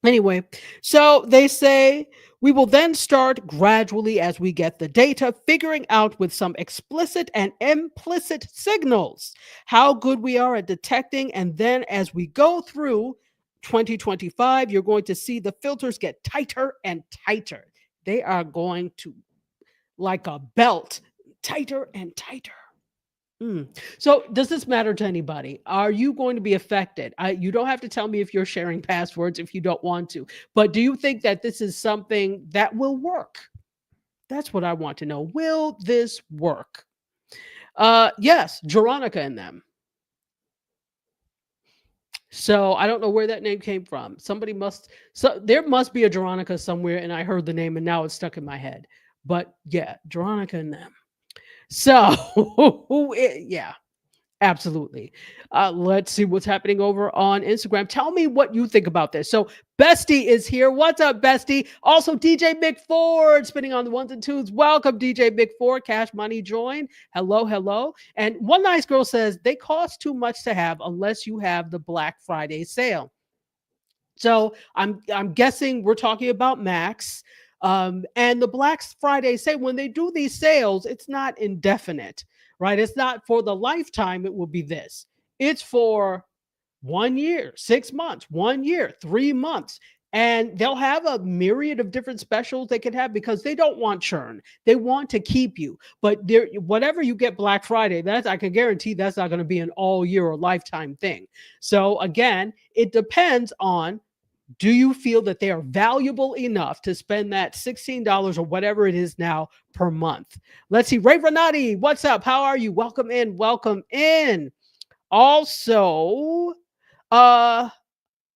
Speaker 2: Anyway, so they say we will then start gradually as we get the data, figuring out with some explicit and implicit signals how good we are at detecting. And then as we go through 2025, you're going to see the filters get tighter and tighter. They are going to, like a belt, tighter and tighter. So, does this matter to anybody? Are you going to be affected? You don't have to tell me if you're sharing passwords if you don't want to, but do you think that this is something that will work? That's what I want to know. Will this work? Yes, Veronica and them. So I don't know where that name came from. There must be a Veronica somewhere, and I heard the name, and now it's stuck in my head. But yeah, Veronica and them. So yeah. Absolutely. Let's see what's happening over on Instagram. Tell me what you think about this. So, Bestie is here. What's up, Bestie? Also, DJ McFord spinning on the ones and twos. Welcome, DJ McFord. Cash Money joined. Hello, hello. And one nice girl says they cost too much to have unless you have the Black Friday sale. So I'm guessing we're talking about Max. And the Black Friday sale, when they do these sales, it's not indefinite, right? It's not for the lifetime. It will be this. It's for 1 year, 6 months, 1 year, 3 months. And they'll have a myriad of different specials they can have because they don't want churn. They want to keep you. But whatever you get Black Friday, I can guarantee that's not going to be an all year or lifetime thing. So again, it depends on, do you feel that they are valuable enough to spend that $16 or whatever it is now per month? Let's see. Ray Renati, what's up? How are you? Welcome in. Welcome in. Also,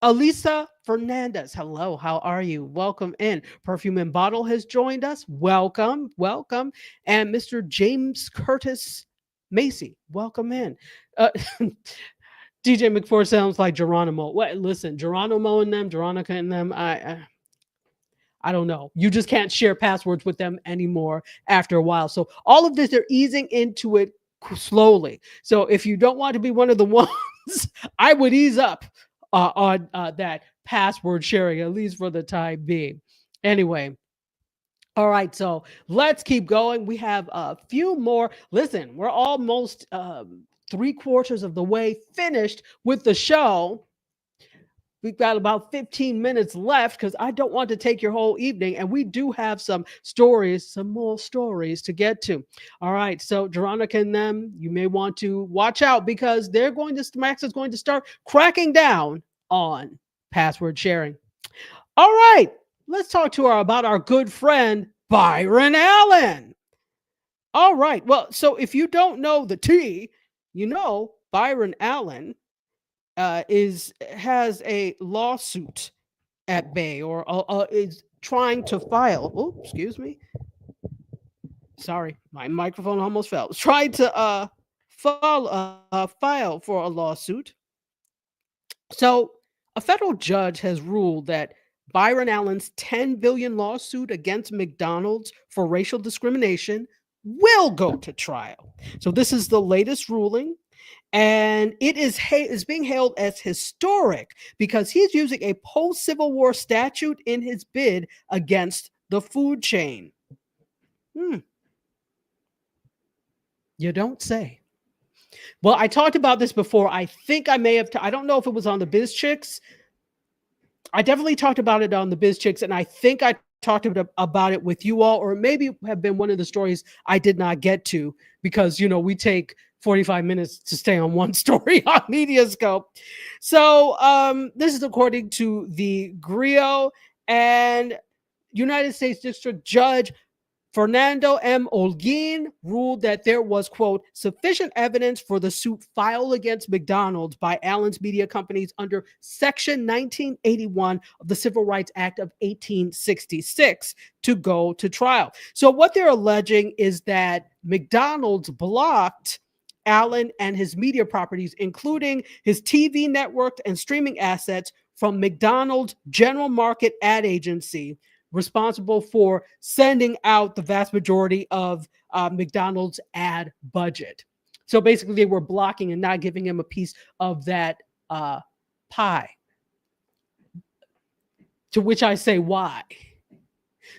Speaker 2: Elisa Fernandez. Hello. How are you? Welcome in. Perfume and Bottle has joined us. Welcome. Welcome. And Mr. James Curtis Macy. Welcome in. DJ McFord sounds like Geronimo. Listen, Geronimo and them, Veronica and them, I don't know. You just can't share passwords with them anymore after a while. So all of this, they're easing into it slowly. So if you don't want to be one of the ones, I would ease up on that password sharing, at least for the time being. Anyway. All right, so let's keep going. We have a few more. Listen, we're almost 3/4 of the way finished with the show. We've got about 15 minutes left because I don't want to take your whole evening. And we do have some more stories to get to. All right, so Veronica and them, you may want to watch out because Max is going to start cracking down on password sharing. All right. Let's talk to her about our good friend, Byron Allen. All right. Well, so if you don't know the tea, Byron Allen has a lawsuit at bay or is trying to file. Oh, excuse me. Sorry, my microphone almost fell. Tried to file for a lawsuit. So a federal judge has ruled that Byron Allen's $10 billion lawsuit against McDonald's for racial discrimination will go to trial. So this is the latest ruling, and it is being hailed as historic because he's using a post-Civil War statute in his bid against the food chain. You don't say. Well, I talked about this before. I think I may have. I don't know if it was on the Biz Chicks. I definitely talked about it on the Biz Chicks, and I think I talked about it with you all, or maybe have been one of the stories I did not get to because, we take 45 minutes to stay on one story on MediaScope. So this is according to the Griot and United States District Judge Fernando M. Olguin ruled that there was, quote, sufficient evidence for the suit filed against McDonald's by Allen's media companies under Section 1981 of the Civil Rights Act of 1866 to go to trial. So what they're alleging is that McDonald's blocked Allen and his media properties, including his TV network and streaming assets, from McDonald's general market ad agency, responsible for sending out the vast majority of McDonald's ad budget. So basically, they were blocking and not giving him a piece of that pie. To which I say, why?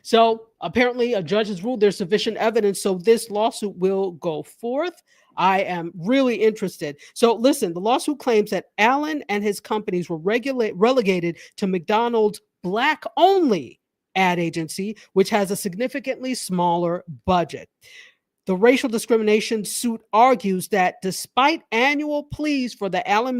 Speaker 2: So apparently, a judge has ruled there's sufficient evidence, so this lawsuit will go forth. I am really interested. So listen, the lawsuit claims that Allen and his companies were relegated to McDonald's black-only ad agency, which has a significantly smaller budget. The racial discrimination suit argues that despite annual pleas for the Allen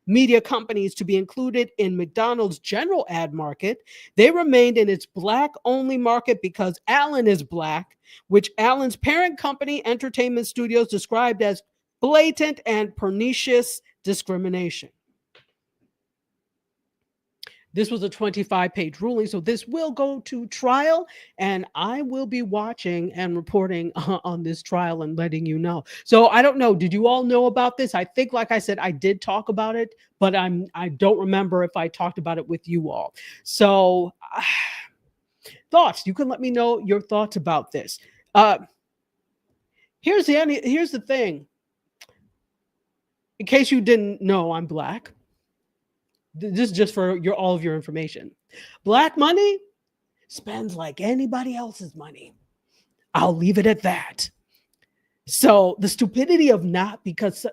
Speaker 2: Media companies to be included in McDonald's general ad market, they remained in its black-only market because Allen is black, which Allen's parent company, Entertainment Studios, described as blatant and pernicious discrimination. This was a 25-page ruling, so this will go to trial, and I will be watching and reporting on this trial and letting you know. So I don't know. Did you all know about this? I think, like I said, I did talk about it, but I don't remember if I talked about it with you all. So thoughts. You can let me know your thoughts about this. Here's the thing. In case you didn't know, I'm black. This is just for all of your information. Black money spends like anybody else's money. I'll leave it at that. So the stupidity of not because.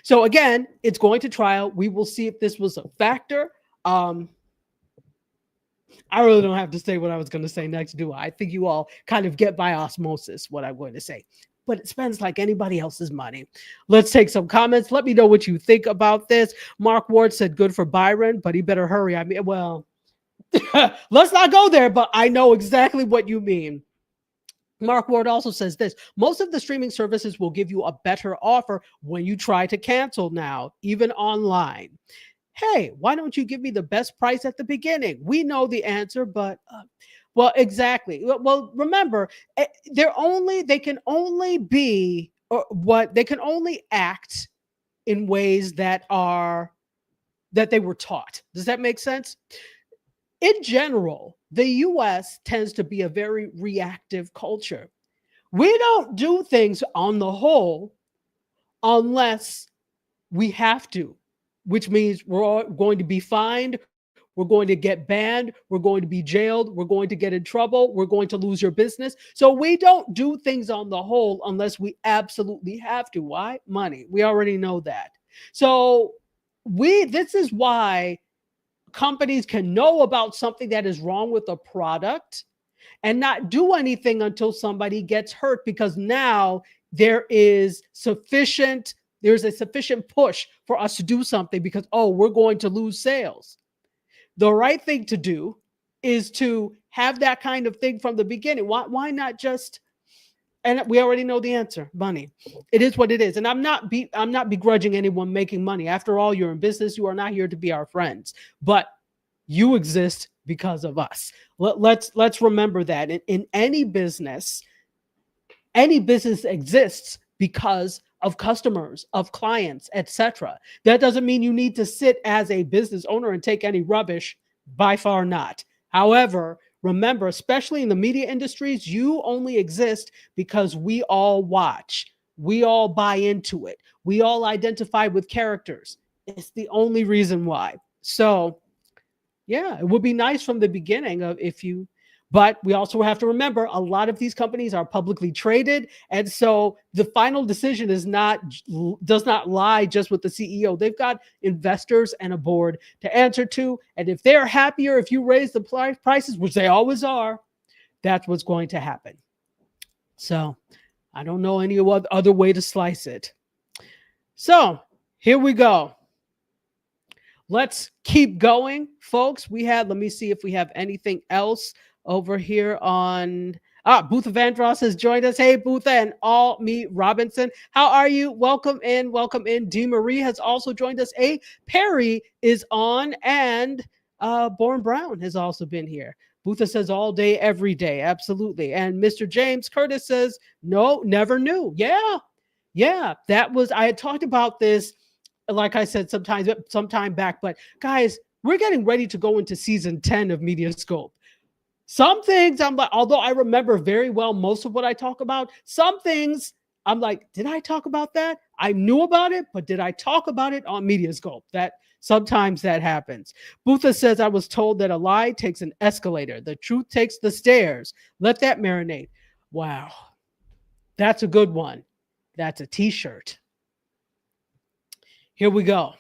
Speaker 2: So again, it's going to trial. We will see if this was a factor. I really don't have to say what I was going to say next, do I? I think you all kind of get by osmosis what I'm going to say. But it spends like anybody else's money. Let's take some comments. Let me know what you think about this. Mark Ward said good for Byron, but he better hurry. I mean, well, let's not go there, but I know exactly what you mean. Mark Ward also says this: most of the streaming services will give you a better offer when you try to cancel now, even online. Hey, why don't you give me the best price at the beginning? We know the answer, but well, exactly. Well, remember, they can only act in ways that they were taught. Does that make sense? In general, the US tends to be a very reactive culture. We don't do things on the whole unless we have to, which means we're all going to be fined. We're going to get banned. We're going to be jailed. We're going to get in trouble. We're going to lose your business. So we don't do things on the whole unless we absolutely have to. Why? Money. We already know that. So this is why companies can know about something that is wrong with a product and not do anything until somebody gets hurt, because now there's a sufficient push for us to do something because, we're going to lose sales. The right thing to do is to have that kind of thing from the beginning. Why not just, and we already know the answer, money. It is what it is. And I'm not begrudging anyone making money. After all, you're in business. You are not here to be our friends, but you exist because of us. Let's remember that in any business exists because of customers, of clients, etc. That doesn't mean you need to sit as a business owner and take any rubbish. By far not. However, remember, especially in the media industries, you only exist because we all watch. We all buy into it. We all identify with characters. It's the only reason why. So, yeah, it would be nice from the beginning but we also have to remember a lot of these companies are publicly traded. And so the final decision does not lie just with the CEO. They've got investors and a board to answer to. And if they're happier, if you raise the prices, which they always are, that's what's going to happen. So I don't know any other way to slice it. So here we go. Let's keep going, folks. Let me see if we have anything else over here on Booth Vandross has joined us. Hey, Booth and All Me Robinson. How are you? Welcome in. Welcome in. D. Marie has also joined us. A. Perry is on, and Born Brown has also been here. Butha says all day, every day. Absolutely. And Mr. James Curtis says, no, never knew. Yeah. Yeah. That was, I had talked about this, like I said, sometime back, but guys, we're getting ready to go into season 10 of MediaScope. Some things I'm like, although I remember very well most of what I talk about, some things I'm like, did I talk about that? I knew about it, but did I talk about it on MediaScope? That sometimes that happens. Butha says, I was told that a lie takes an escalator. The truth takes the stairs. Let that marinate. Wow. That's a good one. That's a t-shirt. Here we go.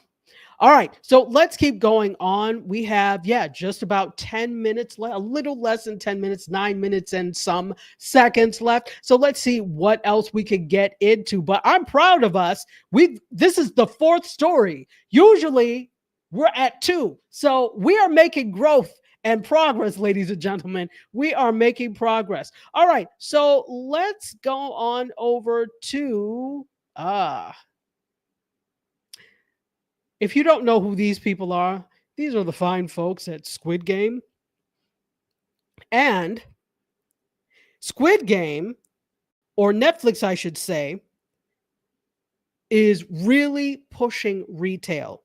Speaker 2: All right, so let's keep going on. We have, just about 10 minutes left, a little less than 10 minutes, 9 minutes and some seconds left. So let's see what else we could get into. But I'm proud of us. This is the fourth story. Usually we're at 2. So we are making growth and progress, ladies and gentlemen. We are making progress. All right, so let's go on over to if you don't know who these people are, these are the fine folks at Squid Game. And Squid Game, or Netflix, I should say, is really pushing retail.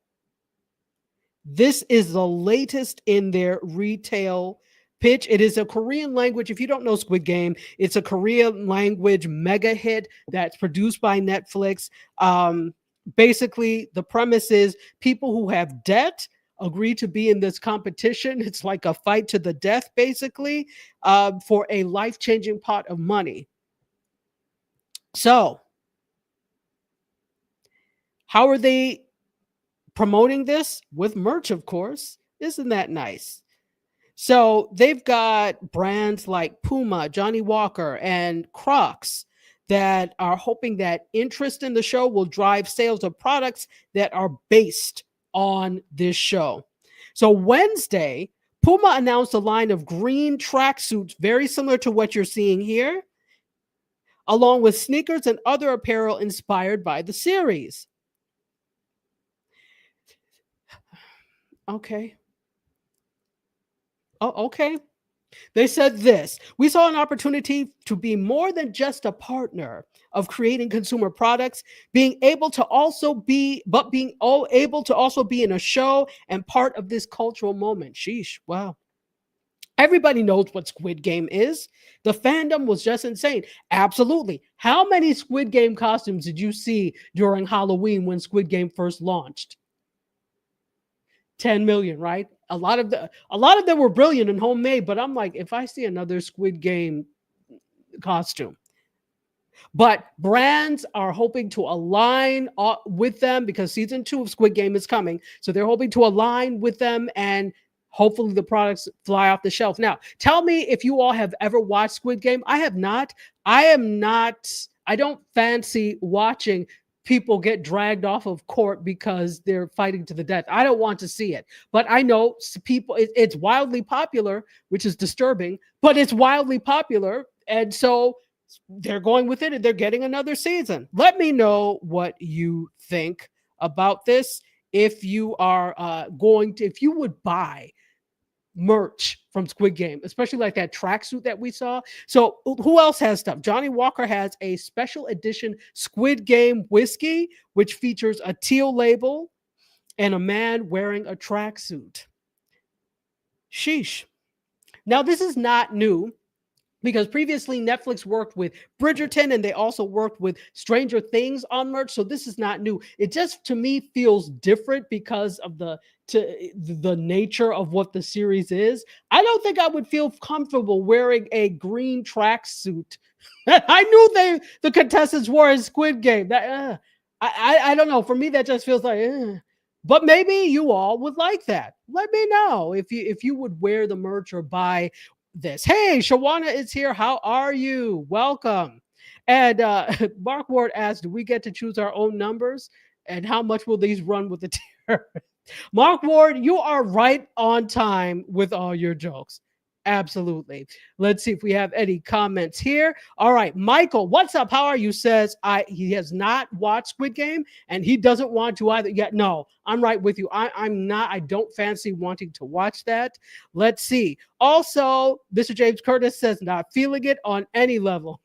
Speaker 2: This is the latest in their retail pitch. It is a Korean language. If you don't know Squid Game, it's a Korean language mega hit that's produced by Netflix. Basically, the premise is people who have debt agree to be in this competition. It's like a fight to the death, basically, for a life-changing pot of money. So, how are they promoting this? With merch, of course. Isn't that nice? So, they've got brands like Puma, Johnny Walker, and Crocs that are hoping that interest in the show will drive sales of products that are based on this show. So Wednesday, Puma announced a line of green tracksuits very similar to what you're seeing here, along with sneakers and other apparel inspired by the series. Okay. Oh, okay. They said this: we saw an opportunity to be more than just a partner of creating consumer products, being able to also be in a show and part of this cultural moment. Sheesh, wow. Everybody knows what Squid Game is. The fandom was just insane. Absolutely. How many Squid Game costumes did you see during Halloween when Squid Game first launched? 10 million, right? A lot of them were brilliant and homemade, but I'm like, if I see another Squid Game costume. But brands are hoping to align with them because season 2 of Squid Game is coming. So they're hoping to align with them and hopefully the products fly off the shelf. Now, tell me if you all have ever watched Squid Game. I have not. I don't fancy watching people get dragged off of court because they're fighting to the death. I don't want to see it. But I know people, it's wildly popular, which is disturbing, but it's wildly popular. And so they're going with it and they're getting another season. Let me know what you think about this. If you are if you would buy merch from Squid Game, especially like that tracksuit that we saw. So who else has stuff? Johnny Walker has a special edition Squid Game whiskey, which features a teal label and a man wearing a tracksuit. Sheesh. Now, this is not new, because previously Netflix worked with Bridgerton and they also worked with Stranger Things on merch. So this is not new. It just, to me, feels different because of the nature of what the series is. I don't think I would feel comfortable wearing a green tracksuit. I knew the contestants wore in Squid Game. I don't know. For me, that just feels like, but maybe you all would like that. Let me know if you would wear the merch or buy this. Hey, Shawana is here. How are you? Welcome. And Mark Ward asked, do we get to choose our own numbers? And how much will these run with the terrorists? Mark Ward, you are right on time with all your jokes. Absolutely. Let's see if we have any comments here. All right, Michael, what's up? How are you? Says he has not watched Squid Game and he doesn't want to either. Yet, no, I'm right with you. I'm not. I don't fancy wanting to watch that. Let's see. Also, Mr. James Curtis says not feeling it on any level.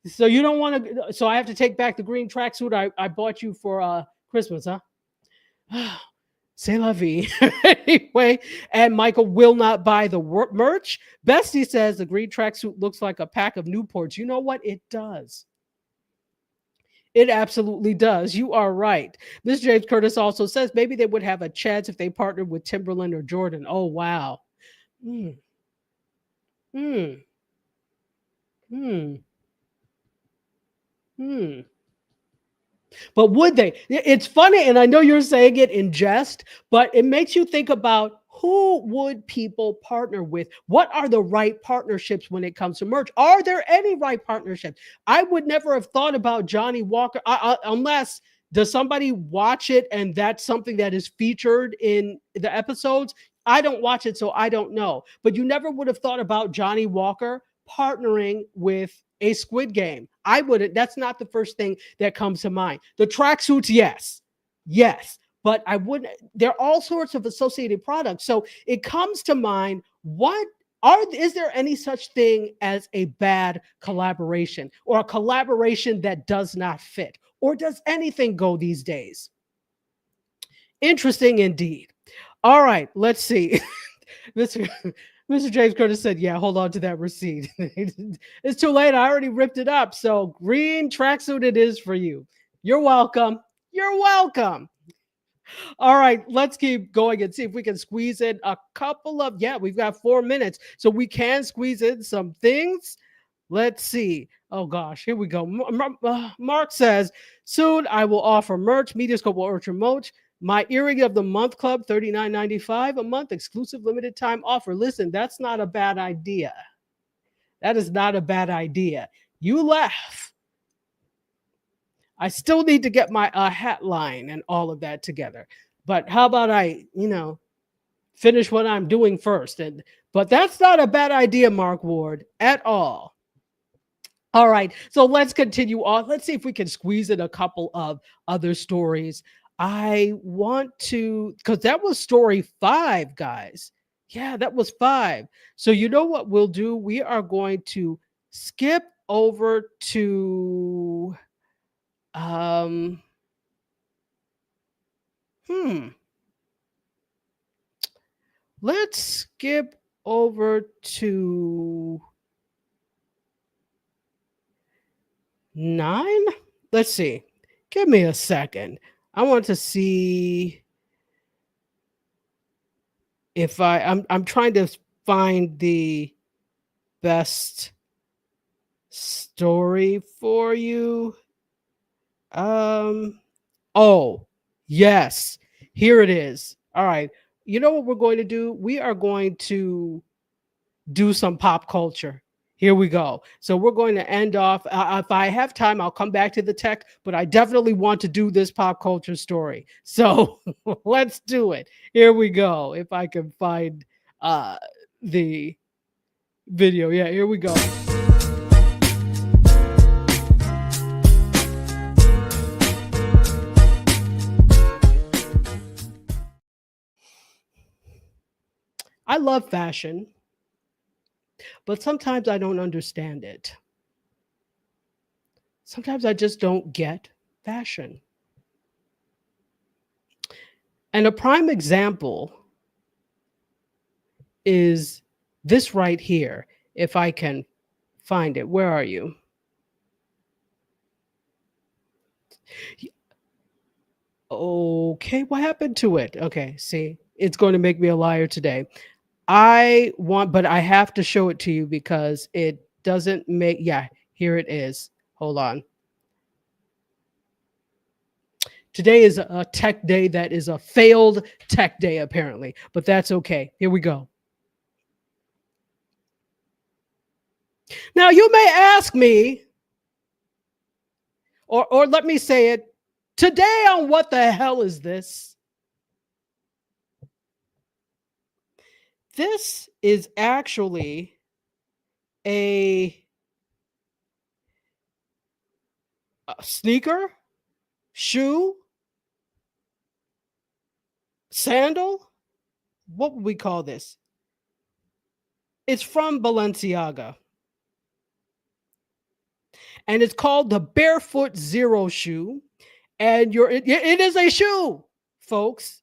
Speaker 2: So you don't want to. So I have to take back the green tracksuit I bought you for Christmas, huh? C'est la vie. Anyway, and Michael will not buy the merch. Bestie says the green tracksuit looks like a pack of Newports. You know what? It does. It absolutely does. You are right. Miss James Curtis also says maybe they would have a chance if they partnered with Timberland or Jordan. Oh, wow. Hmm. Hmm. Hmm. Hmm. But would they? It's funny, and I know you're saying it in jest, but it makes you think about who would people partner with? What are the right partnerships when it comes to merch? Are there any right partnerships? I would never have thought about Johnny Walker unless does somebody watch it and that's something that is featured in the episodes. I don't watch it, so I don't know. But you never would have thought about Johnny Walker partnering with a Squid Game. I wouldn't. That's not the first thing that comes to mind. The tracksuits, yes, yes, but I wouldn't. There are all sorts of associated products, so it comes to mind. Is there any such thing as a bad collaboration or a collaboration that does not fit, or does anything go these days? Interesting indeed. All right, let's see. Mr. Mr. James Curtis said, yeah, hold on to that receipt. It's too late. I already ripped it up. So green tracksuit it is for you. You're welcome. You're welcome. All right, let's keep going and see if we can squeeze in a couple of, we've got 4 minutes. So we can squeeze in some things. Let's see. Oh gosh, here we go. Mark says, soon I will offer merch. MediaScope will urge merch. My earring of the month club, $39.95 a month, exclusive limited time offer. Listen, that's not a bad idea. That is not a bad idea. You laugh. I still need to get my hat line and all of that together. But how about I, finish what I'm doing first? But that's not a bad idea, Mark Ward, at all. All right, so let's continue on. Let's see if we can squeeze in a couple of other stories. I want to, because that was story 5, guys. Yeah, that was 5. So you know what we'll do? We are going to skip over to let's skip over to 9. Let's see. Give me a second. I want to see if I'm trying to find the best story for you. Oh, yes. Here it is. All right. You know what we're going to do? We are going to do some pop culture. Here we go. So we're going to end off. If I have time, I'll come back to the tech, but I definitely want to do this pop culture story. So let's do it. Here we go. If I can find the video. Yeah, here we go. I love fashion, but sometimes I don't understand it. Sometimes I just don't get fashion. And a prime example is this right here. If I can find it. Where are you? Okay, what happened to it? Okay, see, it's going to make me a liar today. But I have to show it to you because it doesn't make, here it is. Hold on. Today is a tech day that is a failed tech day, apparently, but that's okay. Here we go. Now, you may ask me, or let me say it, today on What the Hell Is This? This is actually a sneaker, shoe, sandal. What would we call this? It's from Balenciaga. And it's called the Barefoot Zero shoe. And it is a shoe, folks.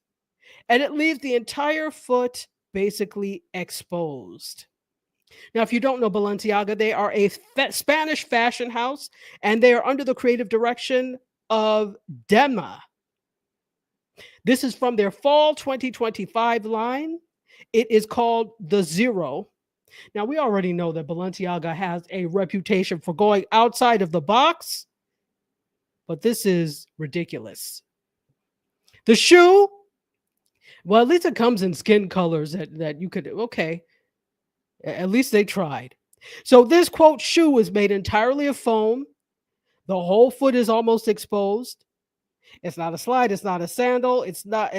Speaker 2: And it leaves the entire foot basically exposed. Now, if you don't know Balenciaga, they are a Spanish fashion house, and they are under the creative direction of Dema. This is from their fall 2025 line. It is called the Zero. Now, we already know that Balenciaga has a reputation for going outside of the box, but this is ridiculous. The shoe, well, at least it comes in skin colors that you could, okay, at least they tried. So this quote shoe is made entirely of foam. The whole foot is almost exposed. It's not a slide. It's not a sandal. It's not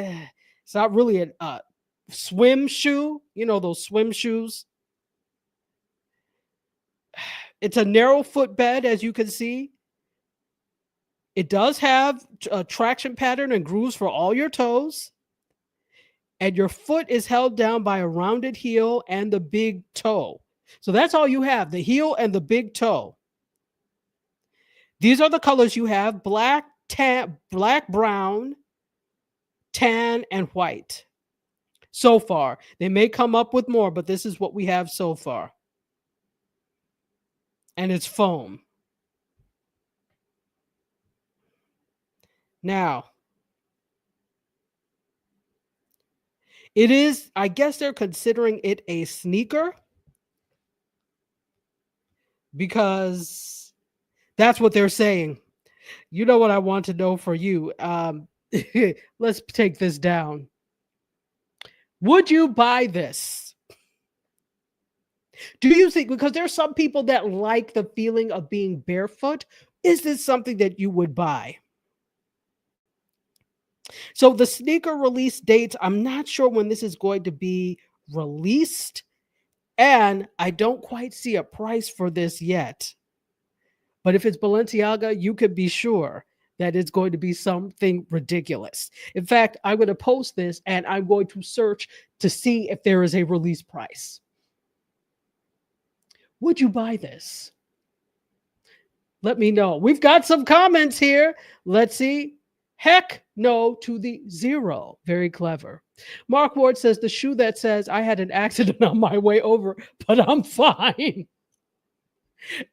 Speaker 2: really a swim shoe. You know, those swim shoes. It's a narrow footbed, as you can see. It does have a traction pattern and grooves for all your toes. And your foot is held down by a rounded heel and the big toe. So that's all you have, the heel and the big toe. These are the colors you have: black, tan, black, brown, tan, and white. So far. They may come up with more, but this is what we have so far. And it's foam. Now, it is, I guess they're considering it a sneaker because that's what they're saying. You know what I want to know for you. Let's take this down. Would you buy this? Do you think, because there's some people that like the feeling of being barefoot, is this something that you would buy? So the sneaker release dates, I'm not sure when this is going to be released, and I don't quite see a price for this yet. But if it's Balenciaga, you could be sure that it's going to be something ridiculous. In fact, I'm going to post this and I'm going to search to see if there is a release price. Would you buy this? Let me know. We've got some comments here. Let's see. Heck no to the Zero. Very clever. Mark Ward says the shoe that says I had an accident on my way over, but I'm fine.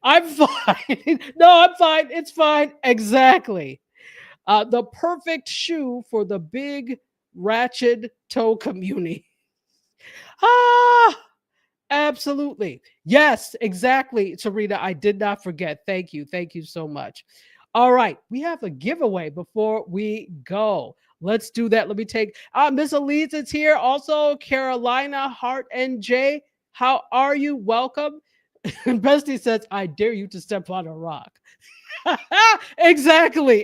Speaker 2: I'm fine. No, I'm fine. It's fine. Exactly. The perfect shoe for the big ratchet toe community. Absolutely. Yes, exactly. Sarita, I did not forget. Thank you. Thank you so much. All right. We have a giveaway before we go. Let's do that. Let me take Miss Elise is here. Also, Carolina, Hart, and Jay. How are you? Welcome. Bestie says, I dare you to step on a rock. Exactly.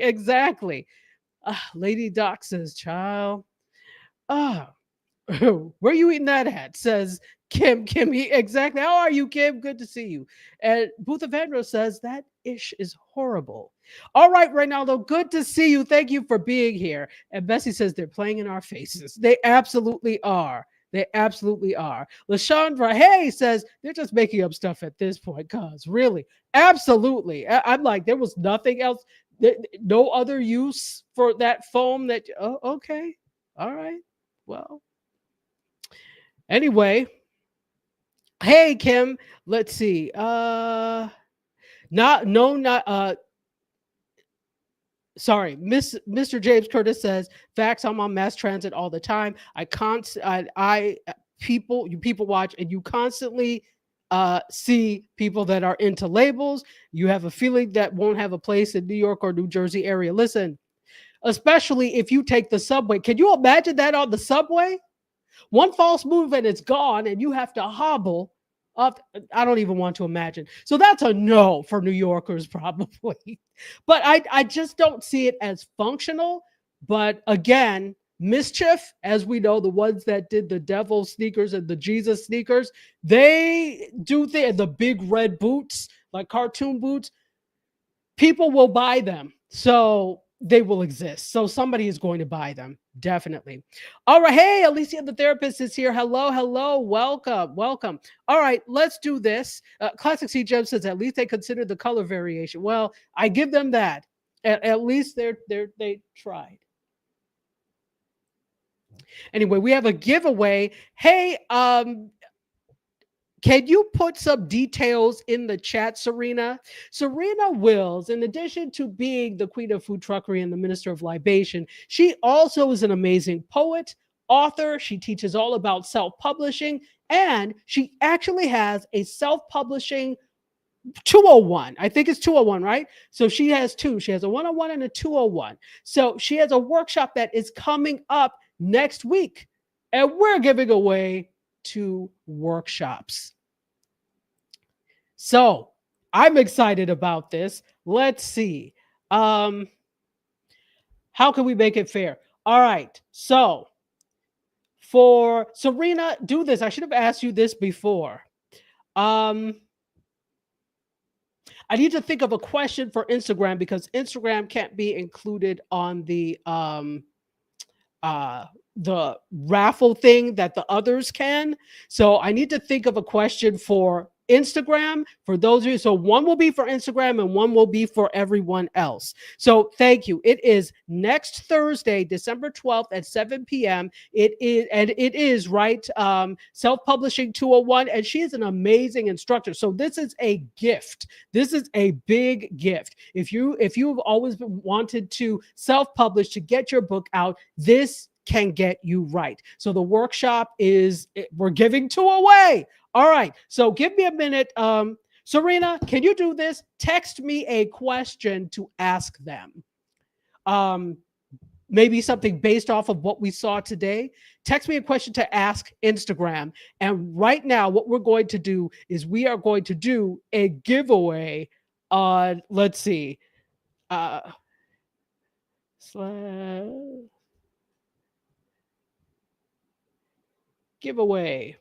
Speaker 2: Lady Doc says, child. Where you eating that at? Says Kim. Exactly. How are you, Kim? Good to see you. And Booth Evandro says that ish is horrible. All right, Reynaldo, good to see you. Thank you for being here. And Bessie says they're playing in our faces. They absolutely are. They absolutely are. LaShandra Hay says they're just making up stuff at this point, cuz really, absolutely. I'm like, there was nothing else, no other use for that foam that, oh, okay. All right. Well, anyway, hey, Kim, let's see. Sorry, Mr. James Curtis says, facts, I'm on mass transit all the time. You people watch and you constantly see people that are into labels. You have a feeling that won't have a place in New York or New Jersey area. Listen, especially if you take the subway. Can you imagine that on the subway? One false move and it's gone and you have to hobble up. I don't even want to imagine. So that's a no for New Yorkers probably. But I just don't see it as functional. But again, Mischief, as we know, the ones that did the devil sneakers and the Jesus sneakers, they do the big red boots, like cartoon boots. People will buy them. So they will exist. So somebody is going to buy them. Definitely. All right. Hey, Alicia, the therapist is here. Hello, hello. Welcome. Welcome. All right. Let's do this. Classic C Gem says at least they consider the color variation. Well, I give them that. At least they tried. Anyway, we have a giveaway. Hey, can you put some details in the chat, Serena? Serena Wills, in addition to being the queen of food truckery and the minister of libation, she also is an amazing poet, author. She teaches all about self-publishing, and she actually has a self-publishing 201. I think it's 201, right? So she has two. She has a 101 and a 201. So she has a workshop that is coming up next week, and we're giving away 2 workshops. So I'm excited about this. Let's see. How can we make it fair? All right. So for Serena, do this. I should have asked you this before. I need to think of a question for Instagram because Instagram can't be included on the raffle thing that the others can. So I need to think of a question for Instagram for those of you. So one will be for Instagram and one will be for everyone else. So thank you. It is next Thursday, December 12th at 7 p.m. It is right. Self-publishing 201. And she is an amazing instructor. So this is a gift. This is a big gift. If you've always wanted to self-publish to get your book out, this can get you right. So the workshop we're giving 2 away. All right. So give me a minute. Serena, can you do this? Text me a question to ask them. Maybe something based off of what we saw today. Text me a question to ask Instagram. And right now, what we're going to do is we are going to do a giveaway on, let's see, giveaway.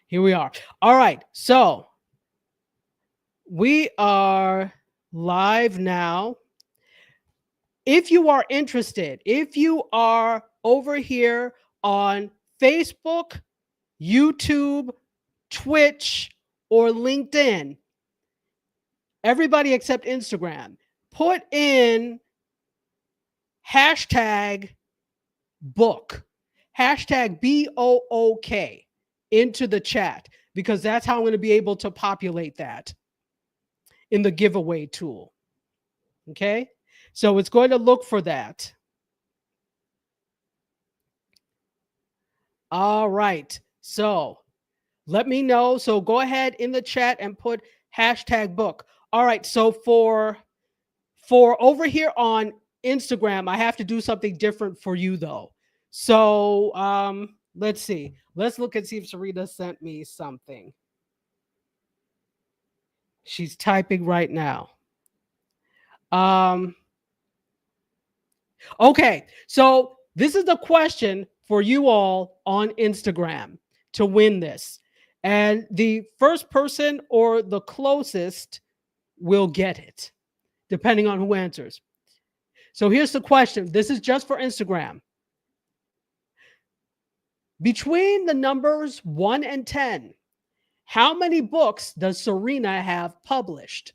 Speaker 2: Here we are. All right. So we are live now. If you are interested, if you are over here on Facebook, YouTube, Twitch, or LinkedIn, everybody except Instagram, put in hashtag book, hashtag BOOK into the chat, because that's how I'm going to be able to populate that in the giveaway tool. Okay. So it's going to look for that. All right. So let me know. So go ahead in the chat and put hashtag book. All right. So for over here on Instagram, I have to do something different for you though. So let's see. Let's look and see if Serena sent me something. She's typing right now. Okay, so this is the question for you all on Instagram to win this. And the first person or the closest will get it, depending on who answers. So here's the question. This is just for Instagram. Between the numbers 1 and 10, how many books does Serena have published?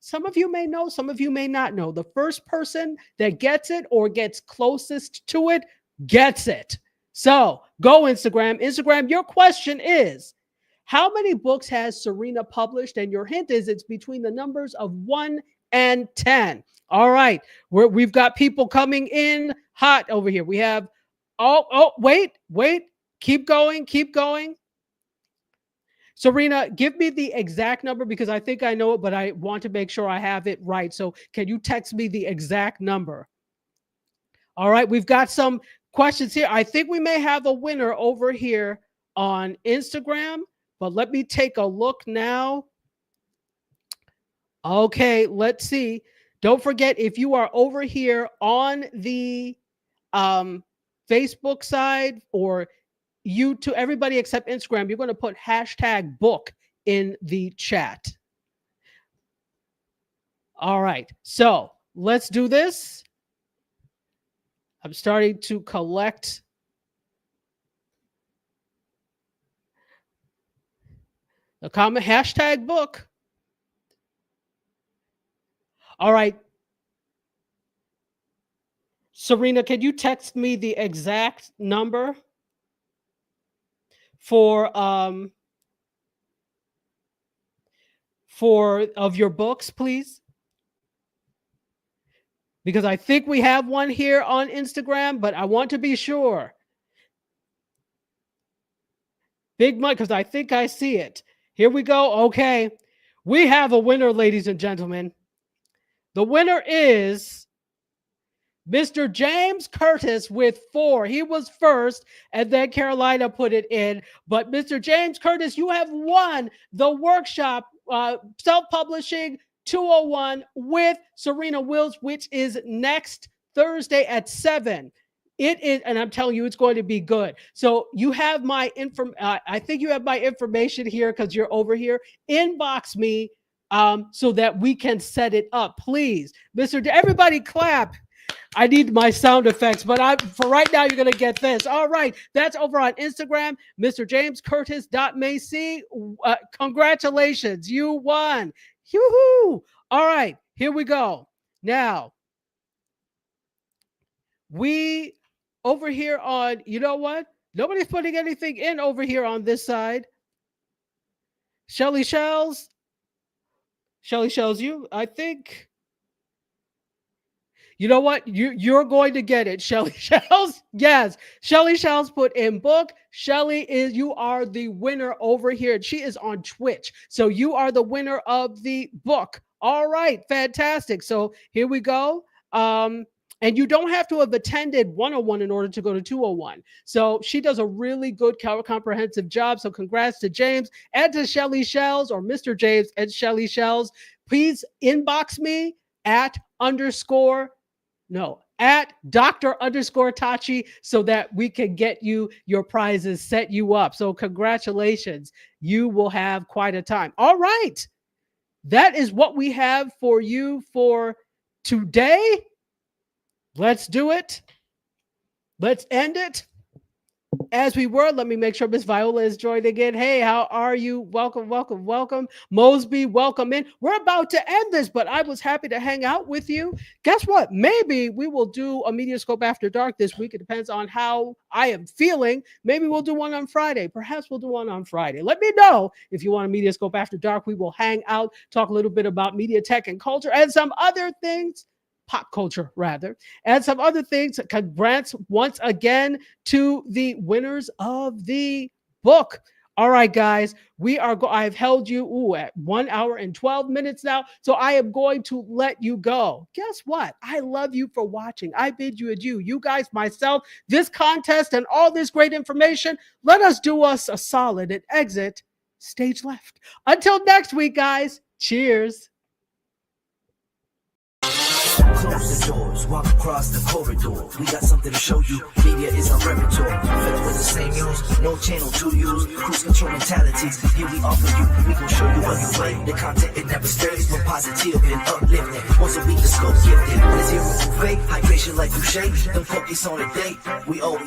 Speaker 2: Some of you may know, some of you may not know. The first person that gets it or gets closest to it gets it. So go Instagram. Instagram, your question is, how many books has Serena published? And your hint is it's between the numbers of 1 and 10. All right. We've got people coming in hot over here. We have, wait. Keep going. Serena, give me the exact number because I think I know it, but I want to make sure I have it right. So can you text me the exact number? All right, we've got some questions here. I think we may have a winner over here on Instagram, but let me take a look now. Okay, let's see. Don't forget, if you are over here on the Facebook side or YouTube, everybody except Instagram, you're going to put hashtag book in the chat. All right, so let's do this. I'm starting to collect the comment, hashtag book. All right. Serena, can you text me the exact number for of your books, please? Because I think we have one here on Instagram, but I want to be sure. Big Mike, because I think I see it. Here we go. Okay. We have a winner, ladies and gentlemen. The winner is Mr. James Curtis with 4. He was first, and then Carolina put it in. But Mr. James Curtis, you have won the workshop, self-publishing 201 with Serena Wills, which is next Thursday at 7. It is, and I'm telling you, it's going to be good. So you have my I think you have my information here because you're over here. Inbox me so that we can set it up, please. Everybody clap. I need my sound effects, but for right now, you're going to get this. All right. That's over on Instagram, MrJamesCurtis.Macy. Congratulations. You won. Yoo-hoo. All right. Here we go. Now, we over here on, you know what? Nobody's putting anything in over here on this side. Shelly Shells, I think. You know what? You're going to get it, Shelly Shells. Yes, Shelly Shells put in book. Shelly, you are the winner over here. She is on Twitch. So you are the winner of the book. All right, fantastic. So here we go. And you don't have to have attended 101 in order to go to 201. So she does a really good comprehensive job. So congrats to James and to Shelly Shells, or Mr. James and Shelly Shells. Please inbox me at Dr._Tachi so that we can get you your prizes, set you up. So congratulations. You will have quite a time. All right. That is what we have for you for today. Let's do it. Let's end it as we were. Let me make sure Miss Viola is joining in. Hey, how are you? Welcome, welcome, welcome. Mosby, welcome in. We're about to end this, but I was happy to hang out with you. Guess what? Maybe we will do a MediaScope After Dark this week. It depends on how I am feeling. Maybe we'll do one on Friday. Perhaps we'll do one on Friday. Let me know if you want a MediaScope After Dark. We will hang out, talk a little bit about media, tech, and culture, and some other things. Pop culture, rather, and some other things. Congrats once again to the winners of the book. All right, guys, I've held you at 1 hour and 12 minutes now, so I am going to let you go. Guess what? I love you for watching. I bid you adieu. You guys, myself, this contest, and all this great information. Let us do us a solid and exit stage left. Until next week, guys. Cheers.
Speaker 1: Close the doors, walk across the corridor. We got something to show you. Media is our repertoire. Fed up with the same news, no channel to use. Cruise control mentalities. Here we offer you. We gon' show you how you play. The content it never stays. We're positive and uplifting. Once a week the scope gifted. When it's zero to fake, hydration like you shake. Don't focus on the date. We always